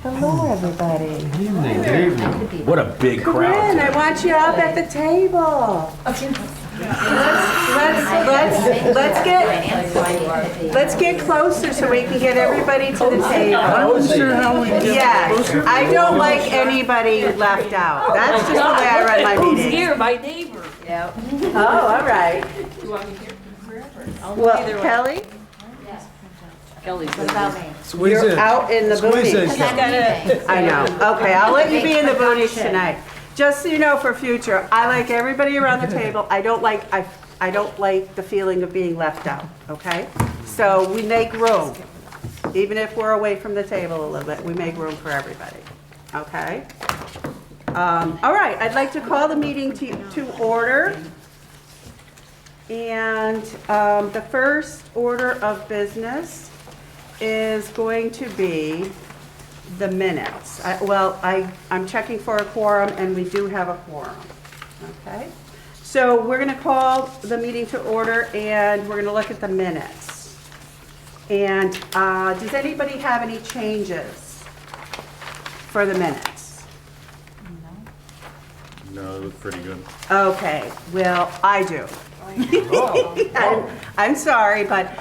Hello, everybody. Evening, good evening. What a big Come crowd. in, I want you up at the table. Let's get closer so we can get everybody to the table. I wasn't sure how we get Yes, closer. I don't like anybody left out. That's just the way I run my Who's meetings. here? My neighbor. Yeah. Oh, all right. You want me here? Wherever. I'll go Well, either way. Kelly, Kelly's What about me? Squeeze you're in. out in the Squeeze in, boonies. Kelly. I know. Okay, I'll let you be in the boonies tonight. Just so you know for future, I like everybody around the table. I don't like the feeling of being left out, okay? So we make room. Even if we're away from the table a little bit, we make room for everybody, okay? All right, I'd like to call the meeting to order. And the first order of business is going to be the minutes. I'm checking for a quorum, and we do have a quorum, okay? So we're going to call the meeting to order, and we're going to look at the minutes. And does anybody have any changes for the minutes? No, it looked pretty good. Okay, well, I do. I'm sorry, but,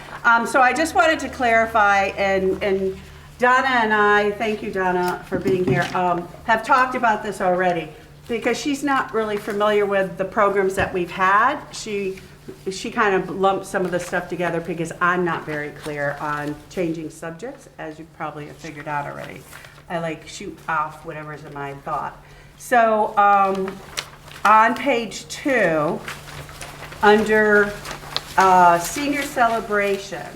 so I just wanted to clarify, and Donna and I, thank you, Donna, for being here, have talked about this already, because she's not really familiar with the programs that we've had. She kind of lumped some of the stuff together because I'm not very clear on changing subjects, as you probably have figured out already. I shoot off whatever's in my thought. So, on page 2, under senior celebration,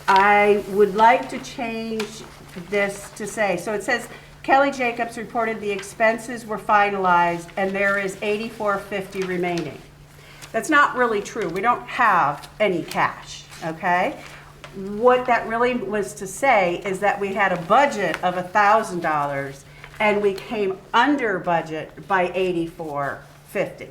I would like to change this to say, so it says, Kelly Jacobs reported the expenses were finalized and there is $84.50 remaining. That's not really true. We don't have any cash, okay? What that really was to say is that we had a budget of $1,000 and we came under budget by $84.50.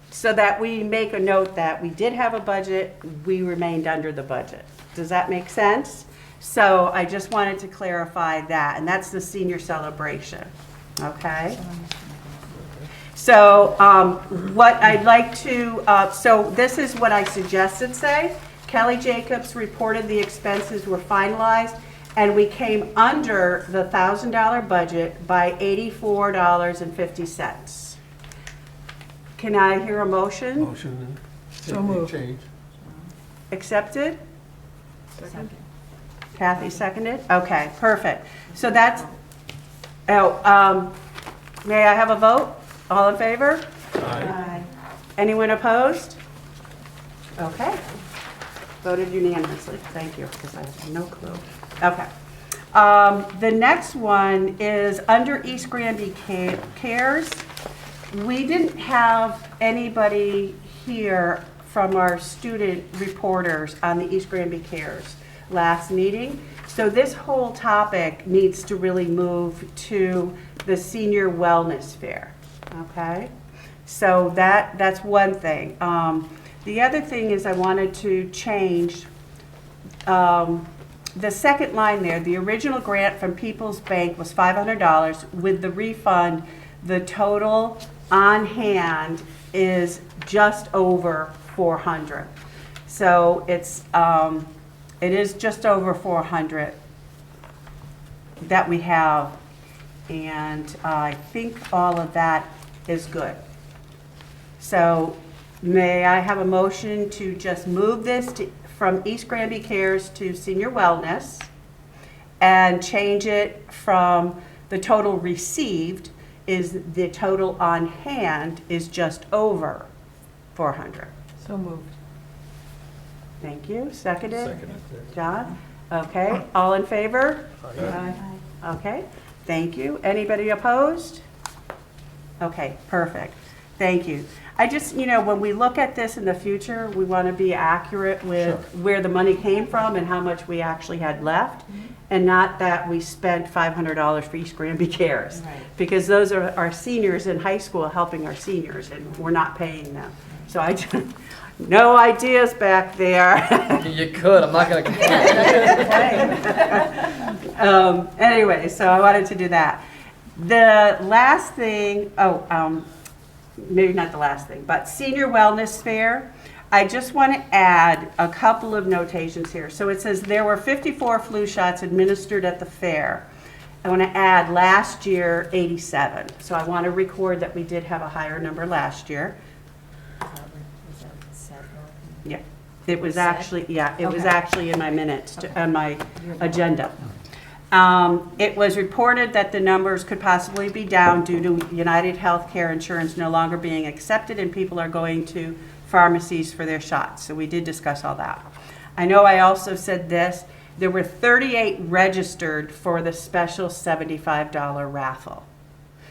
So that we make a note that we did have a budget, we remained under the budget. Does that make sense? So I just wanted to clarify that, and that's the senior celebration, okay? So what I'd like to, so this is what I suggested say. Kelly Jacobs reported the expenses were finalized, and we came under the $1,000 budget by $84.50. Can I hear a motion? Motion. So moved. Change. Accepted? Kathy seconded? Okay, perfect. So that's, may I have a vote? All in favor? Aye. Anyone opposed? Okay. Voted unanimously. Thank you, because I have no clue. Okay. The next one is under East Granby Cares. We didn't have anybody here from our student reporters on the East Granby Cares last meeting. So this whole topic needs to really move to the senior wellness fair, okay? So that's one thing. The other thing is I wanted to change the second line there. The original grant from People's Bank was $500. With the refund, the total on hand is just over 400. So it is just over 400 that we have, and I think all of that is good. So may I have a motion to just move this from East Granby Cares to Senior Wellness and change it from the total received is the total on hand is just over 400. So moved. Thank you. Seconded? Seconded. John? Okay. All in favor? Aye. Okay. Thank you. Anybody opposed? Okay, perfect. Thank you. I just, when we look at this in the future, we want to be accurate with where the money came from and how much we actually had left, and not that we spent $500 for East Granby Cares. Right. Because those are our seniors in high school helping our seniors, and we're not paying them. So I just, no ideas back there. You could, I'm not gonna complain. Anyway, so I wanted to do that. The last thing, maybe not the last thing, but Senior Wellness Fair. I just want to add a couple of notations here. So it says there were 54 flu shots administered at the fair. I want to add last year 87. So I want to record that we did have a higher number last year. Yeah, it was actually, it was actually in my minutes, on my agenda. It was reported that the numbers could possibly be down due to United Healthcare insurance no longer being accepted and people are going to pharmacies for their shots. So we did discuss all that. I know I also said this, there were 38 registered for the special $75 raffle.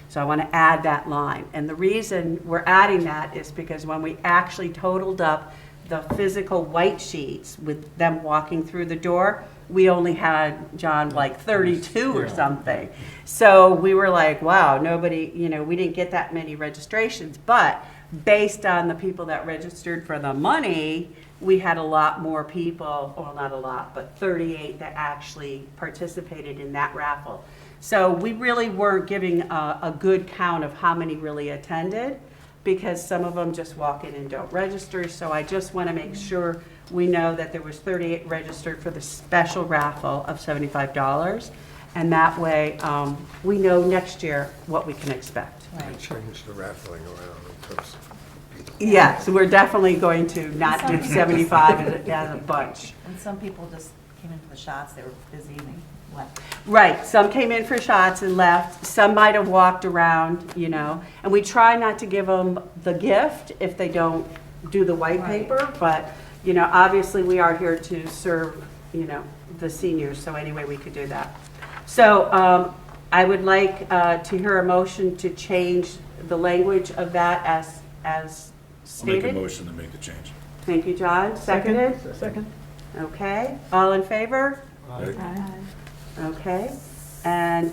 So I want to add that line. And the reason we're adding that is because when we actually totaled up the physical white sheets with them walking through the door, we only had, John, like 32 or something. So we were like, wow, nobody, we didn't get that many registrations. But based on the people that registered for the money, we had a lot more people, well, not a lot, but 38 that actually participated in that raffle. So we really weren't giving a good count of how many really attended, because some of them just walk in and don't register. So I just want to make sure we know that there was 38 registered for the special raffle of $75. And that way, we know next year what we can expect. I changed the raffling around and took some people. Yeah, so we're definitely going to not do 75 as a bunch. And some people just came in for the shots, they were busy and they left. Right, some came in for shots and left, some might have walked around, and we try not to give them the gift if they don't do the white paper, but, obviously we are here to serve, the seniors, so anyway, we could do that. So I would like to hear a motion to change the language of that as I'll make a stated. motion to make the change. Thank you, John. Seconded? Second. Okay, all in favor? Aye. Okay, and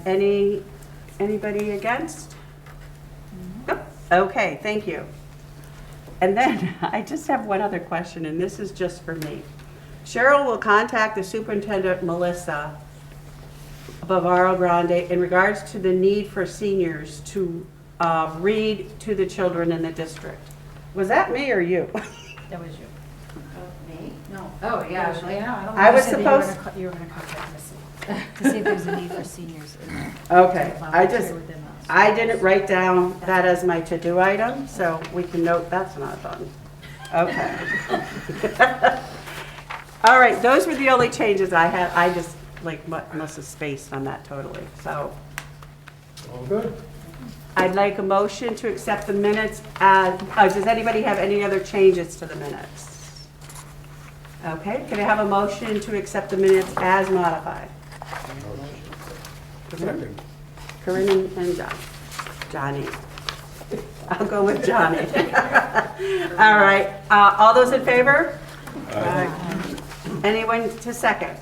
anybody against? Nope. Okay, thank you. And then, I just have one other question, and this is just for me. Cheryl will contact the superintendent, Melissa Bavaro Grande, in regards to the need for seniors to read to the children in the district. Was that me or you? That was you. Me? No. Oh, yeah, I don't know. I was You said that supposed, you were gonna contact Missy to see if there's a need for seniors in there. okay, I Volunteer within us. I didn't write down that as my to-do item, so we can note that's not done. Okay. All right, those were the only changes I had. I just, must have spaced on that totally, so. All good? I'd like a motion to accept the minutes as, does anybody have any other changes to the minutes? Okay, can I have a motion to accept the minutes as modified? Second. Corinne and John. Johnny. I'll go with Johnny. All right, all those in favor? Anyone to second?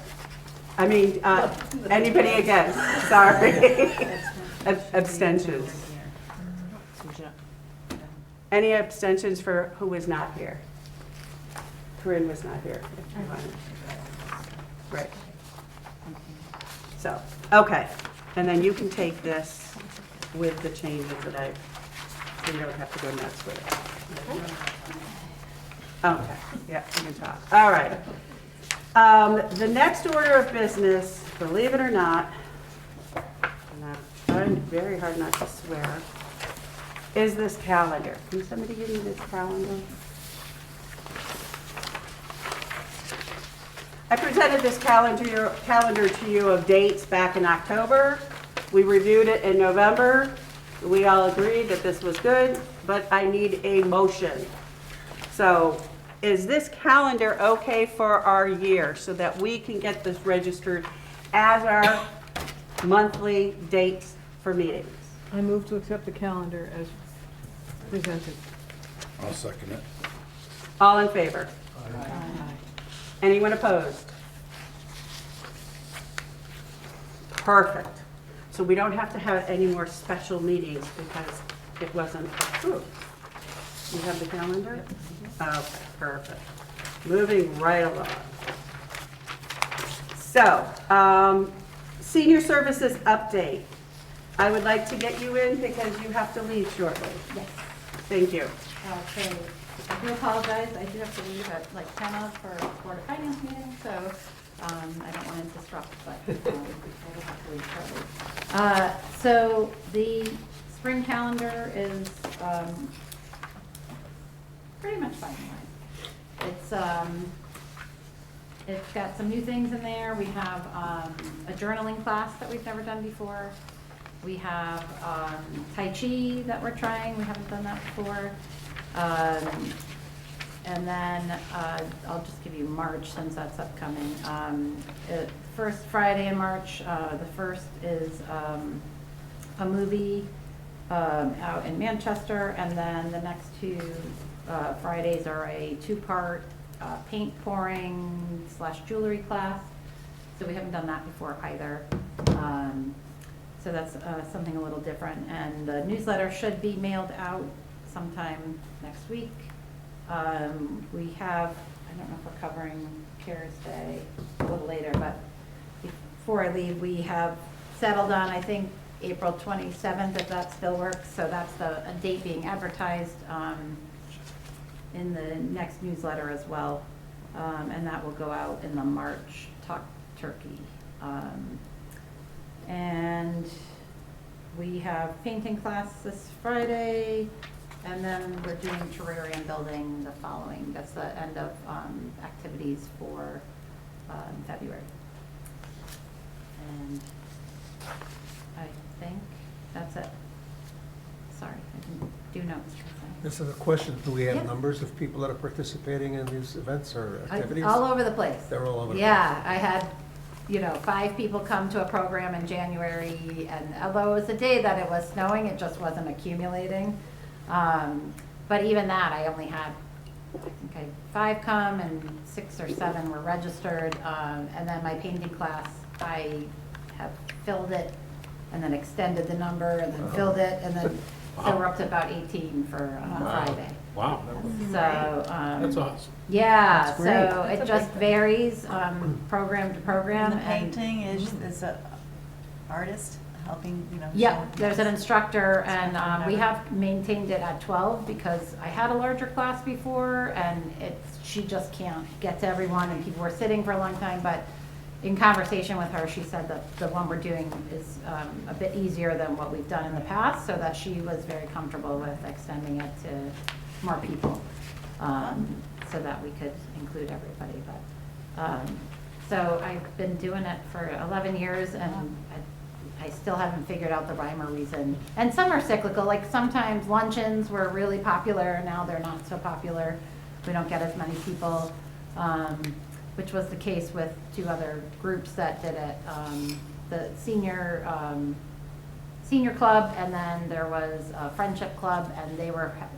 I mean, anybody against? Sorry. Abstentions. Any abstentions for who was not here? Corinne was not here. Right. So, okay. And then you can take this with the changes that so you don't have to go nuts with it. Okay, yeah, you can talk. All right. The next order of business, believe it or not, and I'm trying very hard not to swear, is this calendar. Can somebody give me this calendar? I presented this calendar to you of dates back in October. We reviewed it in November. We all agreed that this was good, but I need a motion. So is this calendar okay for our year so that we can get this registered as our monthly dates for meetings? I move to accept the calendar as presented. I'll second it. All in favor? Anyone opposed? Perfect. So we don't have to have any more special meetings because it wasn't approved. You have the calendar? Okay, perfect. Moving right along. So, Senior services update. I would like to get you in because you have to leave shortly. Yes. Thank you. So I do apologize, I do have to leave at like 10 of for a Board of Finance meeting, so I don't want to disrupt, but I will have to leave shortly. So the spring calendar is pretty much finalized. It's got some new things in there. We have a journaling class that we've never done before. We have Tai Chi that we're trying. We haven't done that before. And then I'll just give you March since that's upcoming. First Friday in March, the first is a movie out in Manchester, and then the next two Fridays are a two-part paint pouring / jewelry class. So we haven't done that before either. So that's something a little different. And the newsletter should be mailed out sometime next week. We have, I don't know if we're covering CARES Day a little later, but before I leave, we have settled on, I think, April 27th, if that still works. So that's a date being advertised in the next newsletter as well. And that will go out in the March Talk Turkey. And we have painting class this Friday, and then we're doing terrarium building the following. That's the end of activities for February. And I think that's it. Sorry, I didn't do notes. This is a question, do we have Yeah. numbers of people that are participating in these events or activities? All over the place. They're all over the place. Yeah, I had, 5 people come to a program in January, and although it was a day that it was snowing, it just wasn't accumulating. But even that, I only had, I think I had 5 come and 6 or 7 were registered. And then my painting class, I have filled it and then extended the number and then filled it, and then, so we're up to about 18 for Friday. Wow. So, That's awesome. yeah, That's so great. it just varies, program to program. And the painting is a artist helping, Yeah, showing- there's an instructor, and we Whatever. have maintained it at 12 because I had a larger class before, and she just can't get to everyone, and people were sitting for a long time, but in conversation with her, she said that the one we're doing is a bit easier than what we've done in the past, so that she was very comfortable with extending it to more people, so that we could include everybody. But so I've been doing it for 11 years, and I still haven't figured out the rhyme or reason. And some are cyclical, like sometimes luncheons were really popular, now they're not so popular. We don't get as many people, which was the case with 2 other groups that did it. The senior club, and then there was a friendship club, and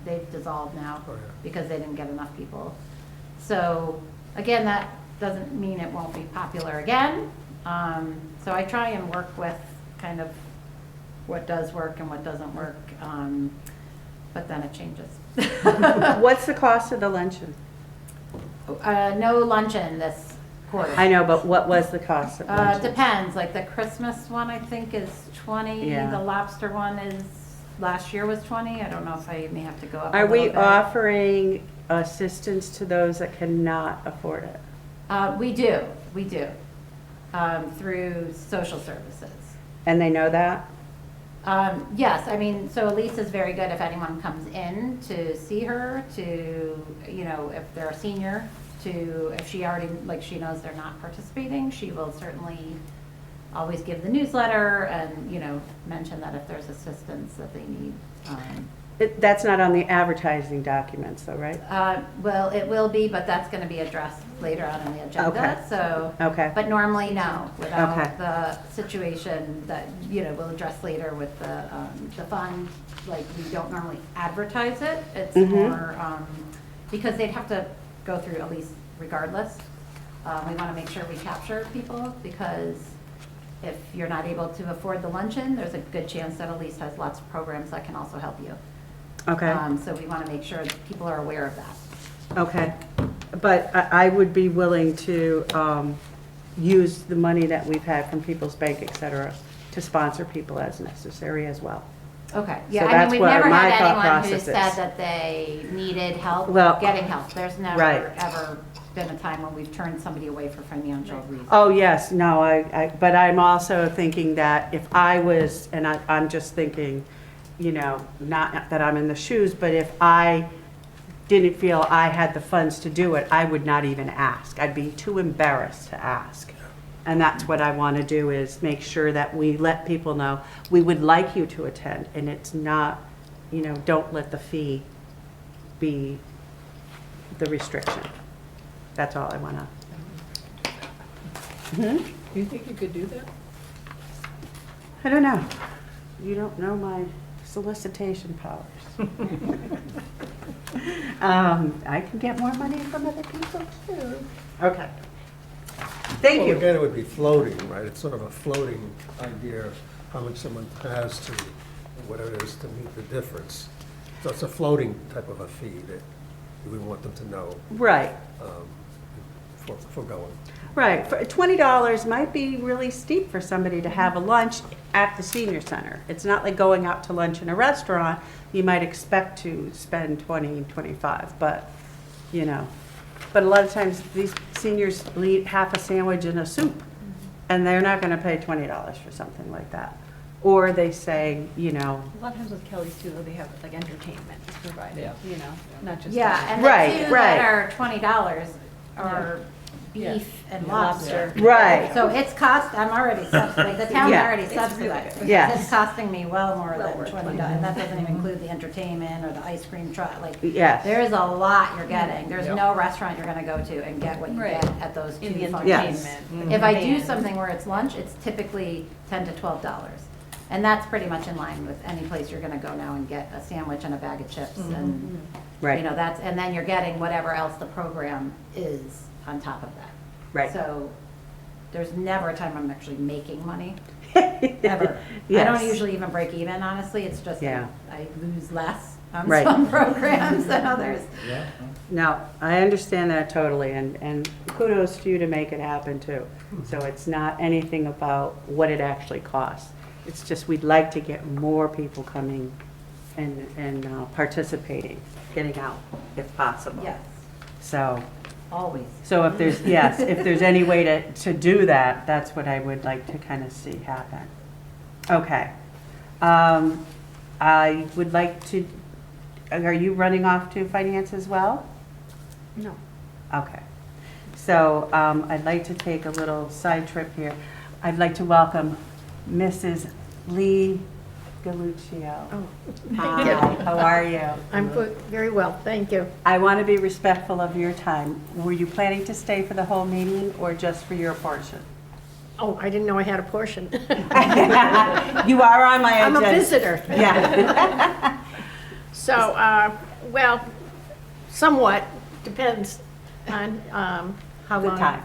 they've dissolved now Oh, yeah. because they didn't get enough people. So again, that doesn't mean it won't be popular again. So I try and work with kind of what does work and what doesn't work, but then it changes. What's the cost of the luncheon? No luncheon this quarter. I know, but what was the cost of luncheon? Depends, like the Christmas one I think is 20, Yeah. the lobster one last year was 20, I don't know if I may have to go up a Are little we bit. offering assistance to those that cannot afford it? We do, through social services. And they know that? Yes, I mean, so Elise is very good if anyone comes in to see her, to, if they're a senior, if she already, like, she knows they're not participating, she will certainly always give the newsletter and, mention that if there's assistance that they need. That's not on the advertising documents though, right? Well, it will be, but that's going to be addressed later on in the agenda, Okay. so. Okay. But normally, no, Okay. without the situation that, we'll address later with the fund, like, we don't normally advertise it. It's Mhm. more, because they'd have to go through Elise regardless. We want to make sure we capture people, because if you're not able to afford the luncheon, there's a good chance that Elise has lots of programs that can also help you. Okay, So we want to make sure that people are aware of that. okay. But I would be willing to use the money that we've had from People's Bank, et cetera, to sponsor people as necessary as well. Okay, So yeah, I that's mean, we've what never my had thought anyone who process said is. that they needed help Well, getting help. There's never, right. ever been a time when we've turned somebody away for financial reasons. Oh, yes, no, but I'm also thinking that if I was, and I'm just thinking, you know, not that I'm in the shoes, but if I didn't feel I had the funds to do it, I would not even ask. I'd be too embarrassed to ask. And that's what I want to do, is make sure that we let people know, we would like you to attend, and it's not, you know, don't let the fee be the restriction. That's all I want to. Do you think you could do that? I don't know. You don't know my solicitation powers. I can get more money from other people too. Okay. Thank Well, you. again, it would be floating, right? It's sort of a floating idea of how much someone has to, whatever it is, to meet the difference. So it's a floating type of a fee that we want them to know Right, for going. right. For $20 might be really steep for somebody to have a lunch at the senior center. It's not like going out to lunch in a restaurant. You might expect to spend 20, 25, but, you know. But a lot of times, these seniors eat half a sandwich and a soup, and they're not going to pay $20 for something like that. Or they say, you know, A lot of times with Kelly's too, though, they have like entertainment is provided, Yeah. you know, not just. Yeah, and Right, the two right. that are $20 are Yeah. beef and Yeah. lobster. Right. So it's I'm already subsidized, the town's Yeah. already It's subsidized. really good. Yes. It's costing me well more Well than worth $20, and that doesn't even include the entertainment or the ice cream truck, like. Yes. There is a lot you're getting. There's Yeah. no restaurant you're gonna go to and get what you Right. get at those two In the functions. Yes. entertainment. If I do band. something where it's lunch, it's typically $10 to $12. And that's pretty much in line with any place you're gonna go now and get a sandwich and a bag of chips and, Right. you know, and then you're getting whatever else the program is on top of that. Right. So there's never a time I'm actually making money, ever. I don't Yes. usually even break even, honestly. It's just Yeah. I lose less on Right. some programs than others. No, I understand that totally, and kudos to you to make it happen too. So it's not anything about what it actually costs. It's just we'd like to get more people coming and participating, getting out if possible. Yes, So, always. so if there's, yes, if there's any way to do that, that's what I would like to kind of see happen. Okay. I would like to, are you running off to finance as well? No. Okay. So I'd like to take a little side trip here. I'd like to welcome Mrs. Lee Galuccio. Oh, Hi, how are you? I'm good, very well, thank you. I want to be respectful of your time. Were you planning to stay for the whole meeting or just for your portion? Oh, I didn't know I had a portion. You are on my I'm agenda. a visitor. Yeah. So, well, somewhat, depends on how The long. time.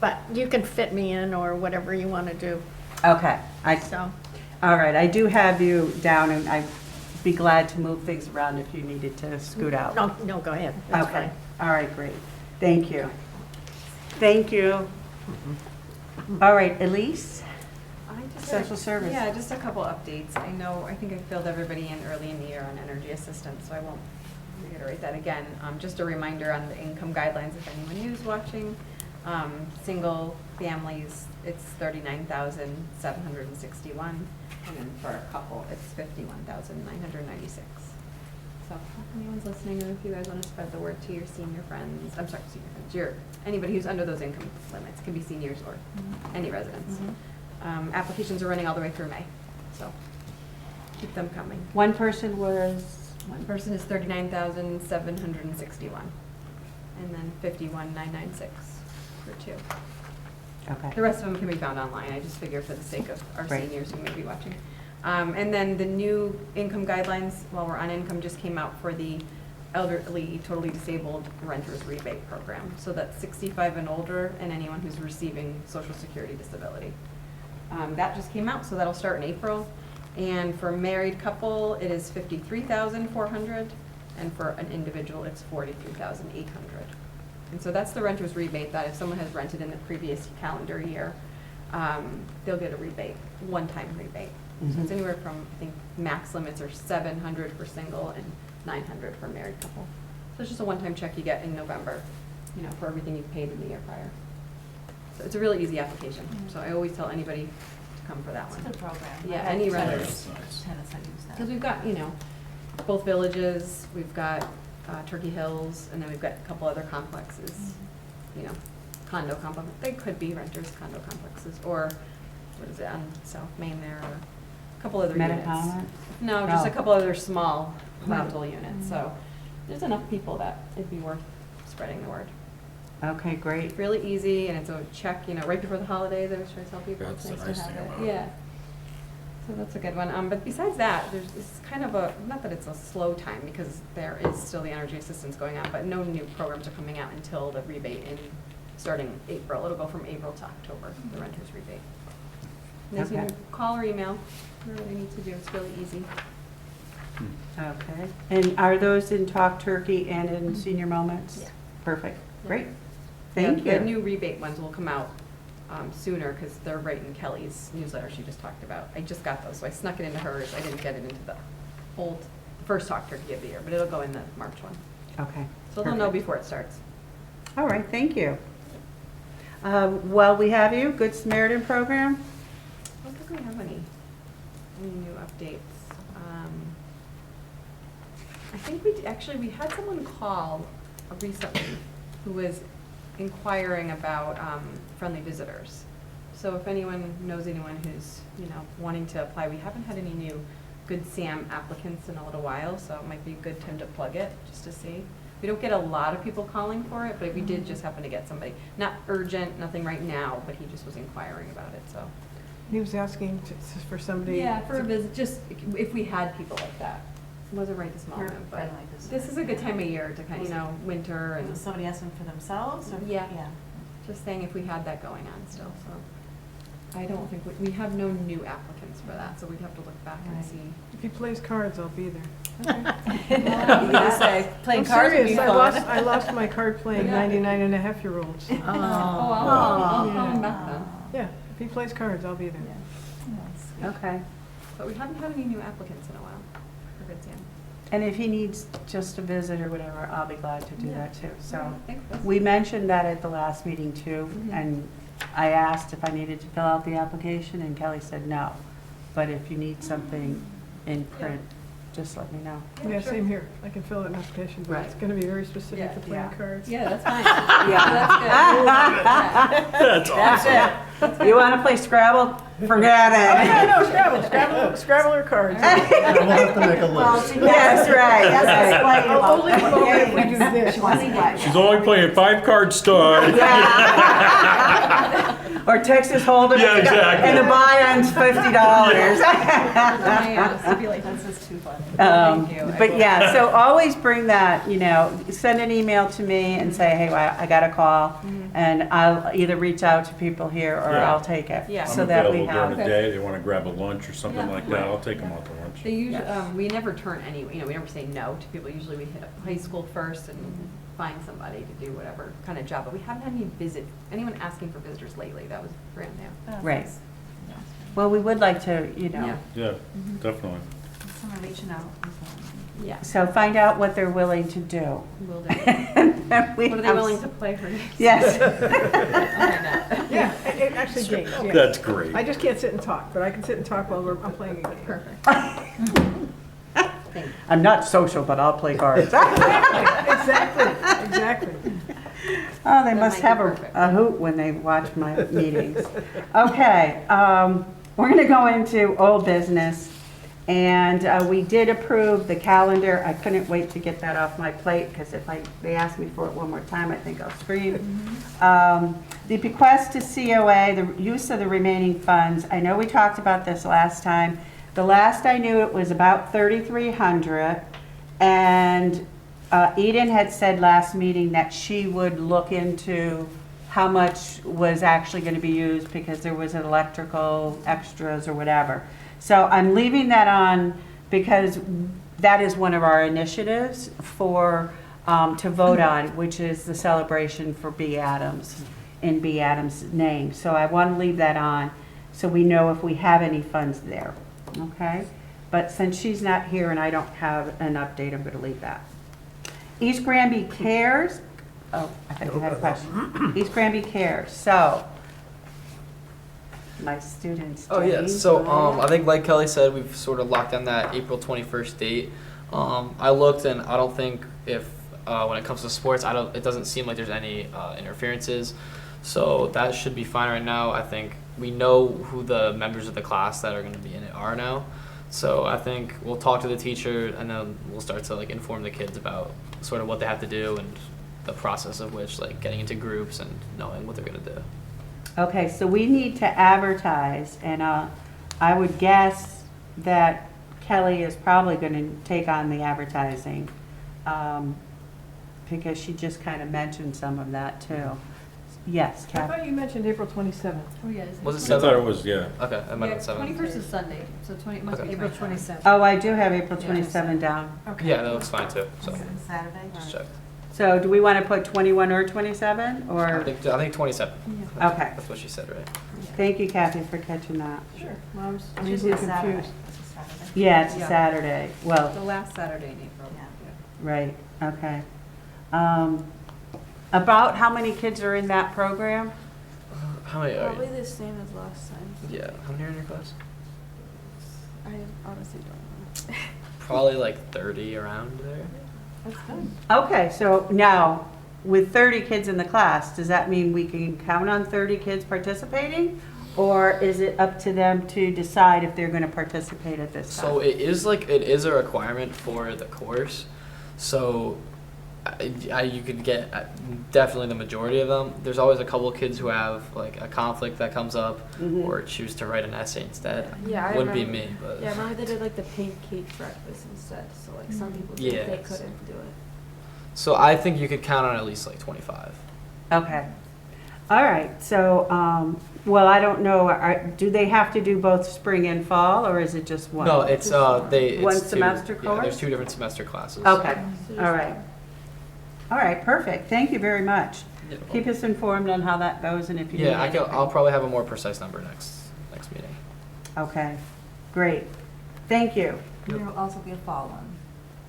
But you can fit me in or whatever you want to do, Okay. so. All right, I do have you down, and I'd be glad to move things around if you needed to scoot out. No, go ahead, that's Okay, fine. all right, great. Thank you. Thank you. All right, Elise? I just Social service. Yeah, just a couple updates. I think I filled everybody in early in the year on energy assistance, so I won't reiterate that again. Just a reminder on the income guidelines, if anyone is watching. Single families, it's 39,761, and then for a couple, it's 51,996. So if anyone's listening, or if you guys want to spread the word to your senior friends, I'm sorry, senior friends, anybody who's under those income limits, can be seniors or any residents. Applications are running all the way through May, so keep them coming. One person was, One person is 39,761, and then 51,996 for two. The okay, rest of them can be found online. I just figure for the sake of our Right. seniors who may be watching. And then the new income guidelines, while we're on income, just came out for the elderly, totally disabled renters rebate program. So that's 65 and older, and anyone who's receiving Social Security disability. That just came out, so that'll start in April. And for a married couple, it is 53,400, and for an individual, it's 43,800. And so that's the renter's rebate, that if someone has rented in the previous calendar year, they'll get a rebate, one-time rebate. So it's anywhere from, I think, max limits are 700 for single and 900 for married couple. So it's just a one-time check you get in November, you know, for everything you've paid in the year prior. So it's a really easy application. So I always tell anybody to come for that It's a one. good program. Yeah, I've had any tenants- renters. Nice. Tenants that use that. Because we've got, you know, both villages, we've got Turkey Hills, and then we've got a couple other complexes, you know, condo complex. They could be renters, condo complexes, or what is it, on South Main there, or a couple other units. Metacomet? No, just a Oh. couple other small rental units. So there's enough people that it'd be worth spreading the word. Okay, great. It's really easy, and it's a check, you know, right before the holidays. I always try to tell people That's it's the nice nice to thing have about it. it. Yeah. So that's a good one. But besides that, there's it's kind of a, not that it's a slow time because there is still the energy assistance going on, but no new programs are coming out until the rebate in starting April. It'll go from April to October, the renter's rebate. And they Okay. can call or email, whatever they need to do. It's really easy. Okay. And are those in Talk Turkey and in Senior Moments? Yeah. Perfect. Yeah. Great. Yeah, Thank The you. new rebate ones will come out sooner because they're right in Kelly's newsletter she just talked about. I just got those, so I snuck it into hers. I didn't get it into the first Talk Turkey of the year, but it'll go in the March one. Okay. So they'll know Perfect. before it starts. All right, thank you. Well, we have you, Good Samaritan Program. I don't think we have any new updates. I think we had someone call recently who was inquiring about friendly visitors. So if anyone knows anyone who's, you know, wanting to apply, we haven't had any new Good Sam applicants in a little while, so it might be a good time to plug it, just to see. We don't get a lot of people calling for it, but we did just happen to get somebody. Not urgent, nothing right now, but he just was inquiring about it, so. He was asking for somebody. Yeah, for a visit, just if we had people like that. It wasn't right this moment, but Friendly visitors. this is a good time of year to kind of, you know, winter and Was somebody asking for themselves or? Yeah. just saying if we had that going on still, so. I don't think, we have no new applicants for that, so we'd have to look back and Right. see. If he plays cards, I'll be there. You gotta say, Playing I'm cards would be serious, fun. I lost my card playing Yeah. 99.5-year-olds. Oh, I'll call him back then. Yeah, if he plays cards, I'll be there. Okay. But we haven't had any new applicants in a while for Good Sam. And if he needs just a visit or whatever, I'll be glad to do Yeah. that too. So I think that's- we mentioned that at the last meeting too, Mhm. and I asked if I needed to fill out the application, and Kelly said no. But if you need something in print, just let me know. Yeah, sure. same here. I can fill out an application, but it's Right. going to be very specific Yeah. to playing Yeah. cards. Yeah, that's fine. Yeah. That's good. That's it. You want to play Scrabble? Forget Oh, yeah, it. no, Scrabble or cards. We'll have to make a list. Yes, right. That's right. I'll only come over if we do this. She wants to get. She's only playing 5-card star. Or Texas Hold'em. Yeah, exactly. And the buy-on's $50. This is too funny. Thank you. But yeah, so always bring that, you know, send an email to me and say, hey, well, I got a call. And I'll either reach out to people here or Yeah. I'll take it. Yeah. So I'm that we available during have. the day, they want to grab a lunch or something Yeah. like that, I'll take them out to lunch. They usually, Yes. we never turn any, you know, we never say no to people. Usually we hit up high school first and find somebody to do whatever kind of job. But we haven't had anyone asking for visitors lately. That was brand new. Right. Well, we would like to, you know, Yeah. Yeah, definitely. Someone reaching out. Yeah. so find out what they're willing to do. Will do. And we What are they have- willing to play for? Yes. Yeah, it actually games, yeah. That's great. I just can't sit and talk, but I can sit and talk while I'm playing a game. Perfect. I'm not social, but I'll play cards. Exactly. Oh, they That must might have be perfect. a hoot when they watch my meetings. Okay, we're going to go into old business. And we did approve the calendar. I couldn't wait to get that off my plate because if they ask me for it one more time, I think I'll scream. The bequest to COA, the use of the remaining funds. I know we talked about this last time. The last I knew it was about 3,300. And Eden had said last meeting that she would look into how much was actually going to be used because there was electrical extras or whatever. So I'm leaving that on because that is one of our initiatives for to vote on, which is the celebration for B. Adams, in B. Adams' name. So I want to leave that on, so we know if we have any funds there, okay? But since she's not here and I don't have an update, I'm going to leave that. East Granby Cares, oh, I thought you had a question. East Granby Cares, so, my students. Oh yeah, James, so Ryan. I think like Kelly said, we've sort of locked down that April 21st date. I looked and I don't think if when it comes to sports, it doesn't seem like there's any interferences, so that should be fine right now. I think we know who the members of the class that are going to be in it are now, so I think we'll talk to the teacher and then we'll start to like inform the kids about sort of what they have to do and the process of which, like getting into groups and knowing what they're going to do. Okay, so we need to advertise, and I would guess that Kelly is probably going to take on the advertising, because she just kind of mentioned some of that too. Yes, I Kathy? thought you mentioned April 27th. Oh, yeah. Was it I thought seven? it was, yeah. Okay, I might have been 7. 21st is Sunday, so 20, it must Okay. be April right time. 27th. Oh, I do have April 27 down. Okay. Yeah, that looks fine too. So Saturday? just check. So do we want to put 21 or 27, I or? think 27. Okay. That's what she said, right? Thank you, Kathy, for catching that. Sure. Well, I'm It's easily usually a Saturday. confused. It's a Saturday. Yeah, it's a Yeah. Saturday. Well, The last Saturday in April. Yeah. right, okay. About how many kids are in that program? How many are Probably you? the same as last time. Yeah, how many are in your class? I honestly don't know. Probably like 30 around there. That's good. Okay, so now, with 30 kids in the class, does that mean we can count on 30 kids participating? Or is it up to them to decide if they're going to participate at this time? So it is a requirement for the course. So you could get definitely the majority of them. There's always a couple of kids who have like a conflict that comes up Mhm. or choose to write an essay instead. Yeah, I Wouldn't be remember- me, but Yeah, I remember they did like the pancake breakfast instead. So like some people think Yeah, they so- couldn't do it. so I think you could count on at least like 25. Okay. All right, so, well, I don't know, do they have to do both spring and fall, or is it just one? No, it's it's One two- semester Yeah, there's course? 2 different semester classes. Okay, So just- all right. All right, perfect. Thank you very much. Yeah. Keep us informed on how that goes and if you need Yeah, anything. I'll probably have a more precise number next meeting. Okay, great. Thank you. There will also be a fall one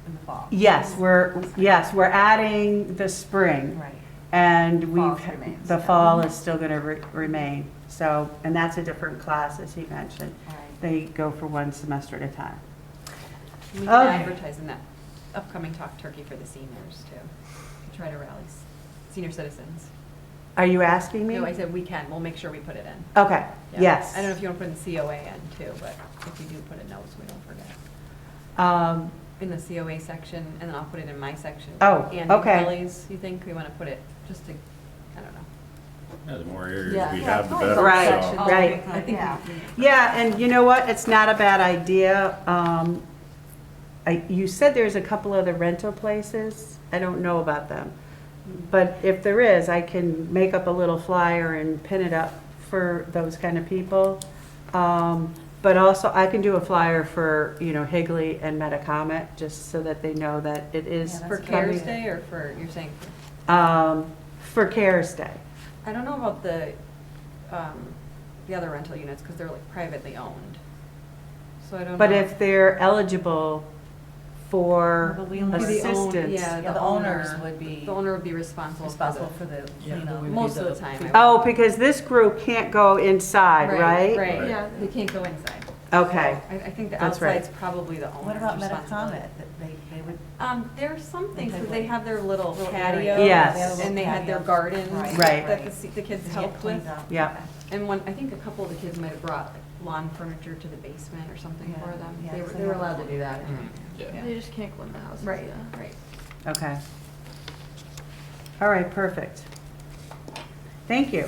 in the fall. Yes, we're adding the spring. Right. And Falls remains, the yeah. fall is still going to remain. So, and that's a different class, as he mentioned. Right. They go for one semester at a time. We can Okay. advertise in that upcoming Talk Turkey for the seniors too. Try to rally senior citizens. Are you asking me? No, I said we can. We'll make sure we put it in. Okay, Yeah. yes. I don't know if you want to put in the COA in too, but if we do put a note, so we don't forget. In the COA section, and then I'll put it in my section. Oh, And okay. Kelly's, you think we want to put it just to, I don't know. Yeah, the more areas Yeah. we Yeah, have, the probably better. both Right, so- sections. right. I think Yeah. Yeah, and you know what? It's not a bad idea. You said there's a couple other rental places. I don't know about them. But if there is, I can make up a little flyer and pin it up for those kind of people. But also, I can do a flyer for, Higley and Metacomet, just so that they know that it is Yeah, For That's CARES coming. Day or for, you're saying, For CARES Day. I don't know about the other rental units because they're like privately owned. So I don't know. But if they're eligible for But we only do the own- assistance. yeah, Yeah, the owners would be The owner would be responsible responsible for the, Yeah, you know. most of the time. I Oh, because this group can't go inside, right? Right, Yeah. they can't go inside. Okay, I think the That's right. outside's probably the owner's What about responsibility. Metacomet? That they would, There's some things, Okay, that they wait. have their little Little patio. area. Yes. They have a little And they had their patio. gardens Right. Right. that the kids get helped with. cleaned up. Yeah. Okay. And I think a couple of the kids might have brought lawn furniture to the basement or something Yeah, for them. yeah, They were, 'cause they they were have- allowed to do that. Yeah. They just can't go in the houses. Right, Yeah. right. okay. All right, perfect. Thank you.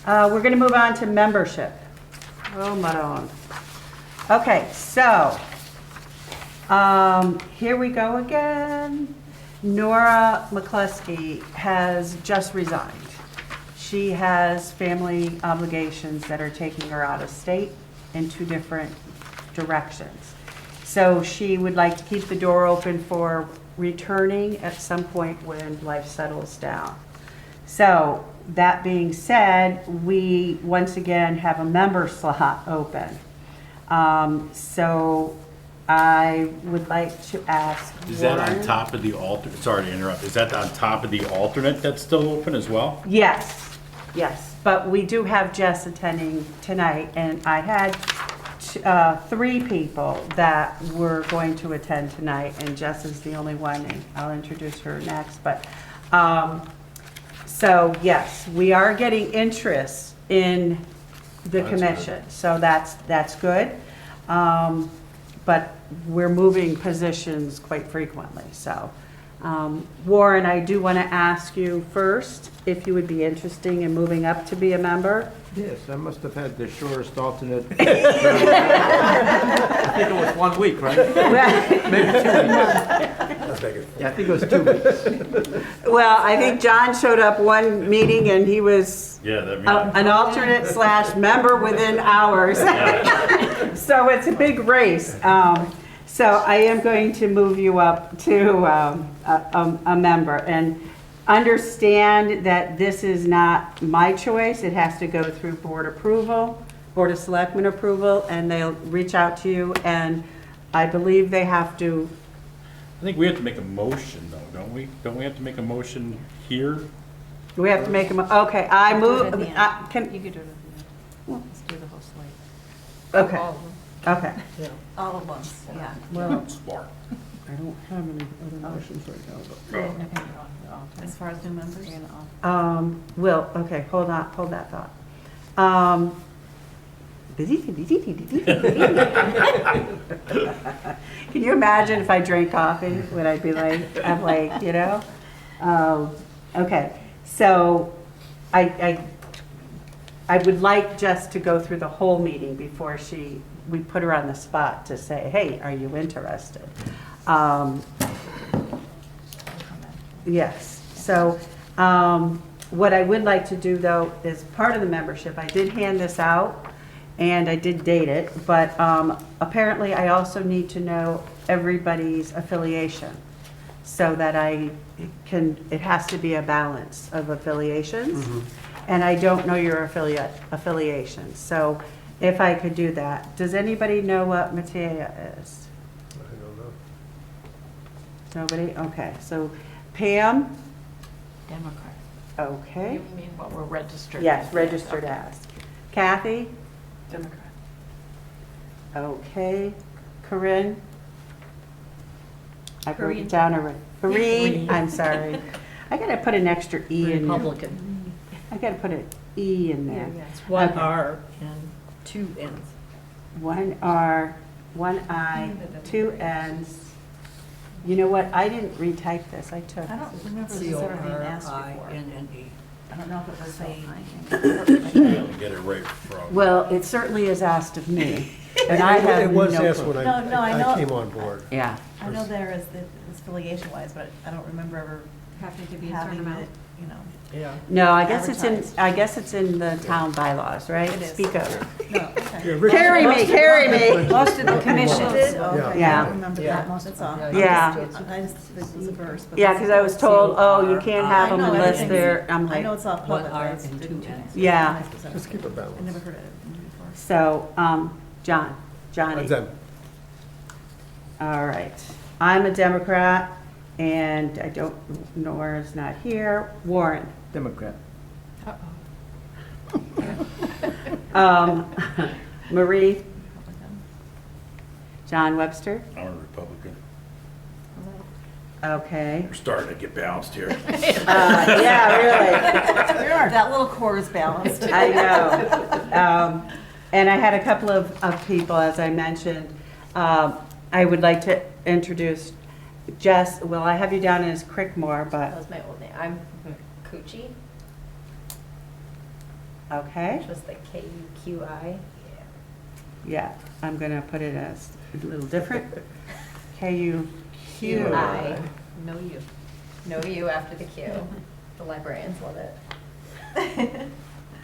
We're going to move on to membership. Oh, Maron. Okay, so, here we go again. Nora McCluskey has just resigned. She has family obligations that are taking her out of state in 2 different directions. So she would like to keep the door open for returning at some point when life settles down. So, that being said, we once again have a member slot open. So I would like to ask Is that on Warren- top of the alternate? Sorry to interrupt. Is that on top of the alternate that's still open as well? Yes, yes, but we do have Jess attending tonight, and I had 3 people that were going to attend tonight, and Jess is the only one, and I'll introduce her next, but, so, yes, we are getting interest in the That's commission, so that's good. But we're moving positions quite frequently, so. Warren, I do want to ask you first if you would be interested in moving up to be a member. Yes, I must have had the shortest alternate. I think it was 1 week, right? Maybe 2 weeks. Yeah, I think it was 2 weeks. Well, I think John showed up one meeting and he was Yeah, that an alternate / member within hours. So it's a big race. So I am going to move you up to a member. And understand that this is not my choice. It has to go through board approval, Board of Selectmen approval, and they'll reach out to you. And I believe they have to, I think we have to make a motion though, don't we? Don't we have to make a motion here? we have to make them, okay, I move, You could do it at the end. Let's do the whole slate. okay, okay. All at once, yeah. Well, Smart. I don't have any other motions right now, As far as new members? Will, okay, hold that thought. Can you imagine if I drank coffee, would I be like, I'm like, you know? Okay, so I would like Jess to go through the whole meeting before we put her on the spot to say, hey, are you interested? Yes, so what I would like to do though is part of the membership, I did hand this out and I did date it, but apparently I also need to know everybody's affiliation so that it has to be a balance of affiliations. And I don't know your affiliations, so if I could do that. Does anybody know what Matea is? I don't know. Nobody? Okay, so Pam? Democrat. Okay. You mean what we're registered? Yes, as? registered as. Kathy? Democrat. Okay. Corinne? I wrote it Corinne. down already. Corinne, I'm sorry. I gotta put an extra E in there. Republican. I gotta put an E in there. It's one Okay. R and 2 N's. 1 R, 1 I, 2 N's. You know what? I didn't retype this. I took. I don't remember this ever being asked before. C-O-R-I-N-N-E. I don't know if it was a, Get it right from. Well, it certainly is asked of me, and I have It was no asked clue. when No, I know. I came on board. Yeah. I know there is affiliation wise, but I don't remember ever Having to be a certain having amount. it, you know. Yeah. No, I guess it's in, Advertised. I guess it's in the town bylaws, right? It is. Speak up. No, okay. Yeah, Rich- Carry me, carry me. Most of the commissions. Okay, Yeah. I don't remember that, that's all. Yeah. I just, it was a verse. but Yeah, because I was told, oh, you can't have them I know unless everything's- they're, I'm I know like, it's all public, R but I just and didn't 2 check. N's. Yeah. Just keep it I balanced. never heard it before. so, Johnny. Them. All right. I'm a Democrat, and I don't, Nora's not here. Warren. Democrat. Marie. John Webster. I'm a Republican. Okay. We're starting to get balanced here. Yeah, really. That little core is balanced. I know. And I had a couple of people, as I mentioned. I would like to introduce Jess. Well, I have you down as Crickmore, That but, was my old name. I'm Coochie, okay. which was the K-U-Q-I. Yeah, I'm going to put it as a little different. K-U-Q. Q-I. No U. No U after the Q. The librarians love it.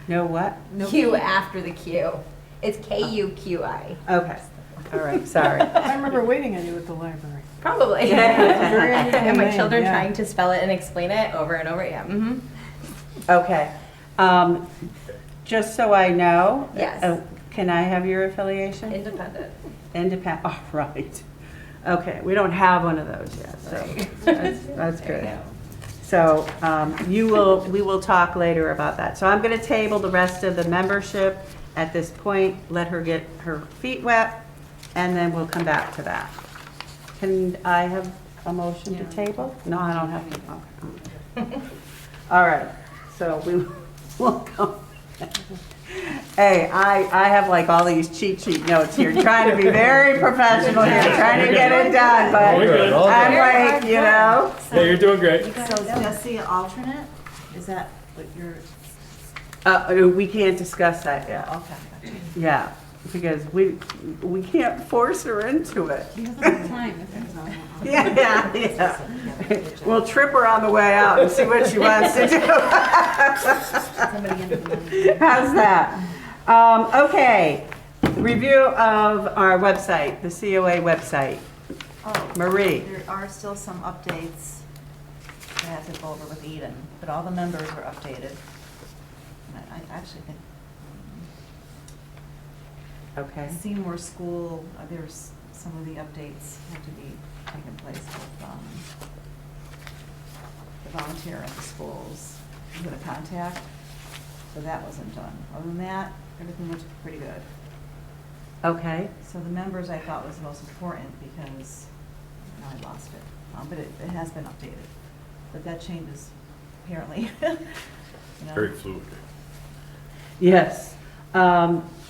No what? Q after the Q. It's K-U-Q-I. Okay. All right, sorry. I remember waiting on you at the library. Probably. Yeah. And my children trying to spell it and explain it over and over, yeah. Mm-hmm. Okay. Just so I know. Yes. Can I have your affiliation? Independent. Independent, oh, right. Okay, we don't have one of those yet, so that's There you good. go. So we will talk later about that. So I'm going to table the rest of the membership at this point, let her get her feet wet, and then we'll come back to that. Can I have a motion to table? No, I don't have to. Okay. All right, so we will go. Hey, I have like all these cheat sheet notes here, trying to be very professional here, trying to get it done, but All good. I'm like, you know. Yeah, you're doing great. So is Jesse an alternate? Is that what you're, We can't discuss that yet. okay, gotcha. Yeah, because we can't force her into it. Yeah. We'll trip her on the way out and see what she wants to do. How's that? Okay, review of our website, the COA website. Oh, Marie. there are still some updates I have to go over with Eden, but all the members were updated. And I actually think Okay. Seymour School, there's some of the updates have to be taking place with the volunteer at the schools, with a contact, so that wasn't done. Other than that, everything looks pretty good. Okay, So the members I thought was the most important because, now I lost it, but it has been updated. But that changes apparently. You know? Very fluid. yes.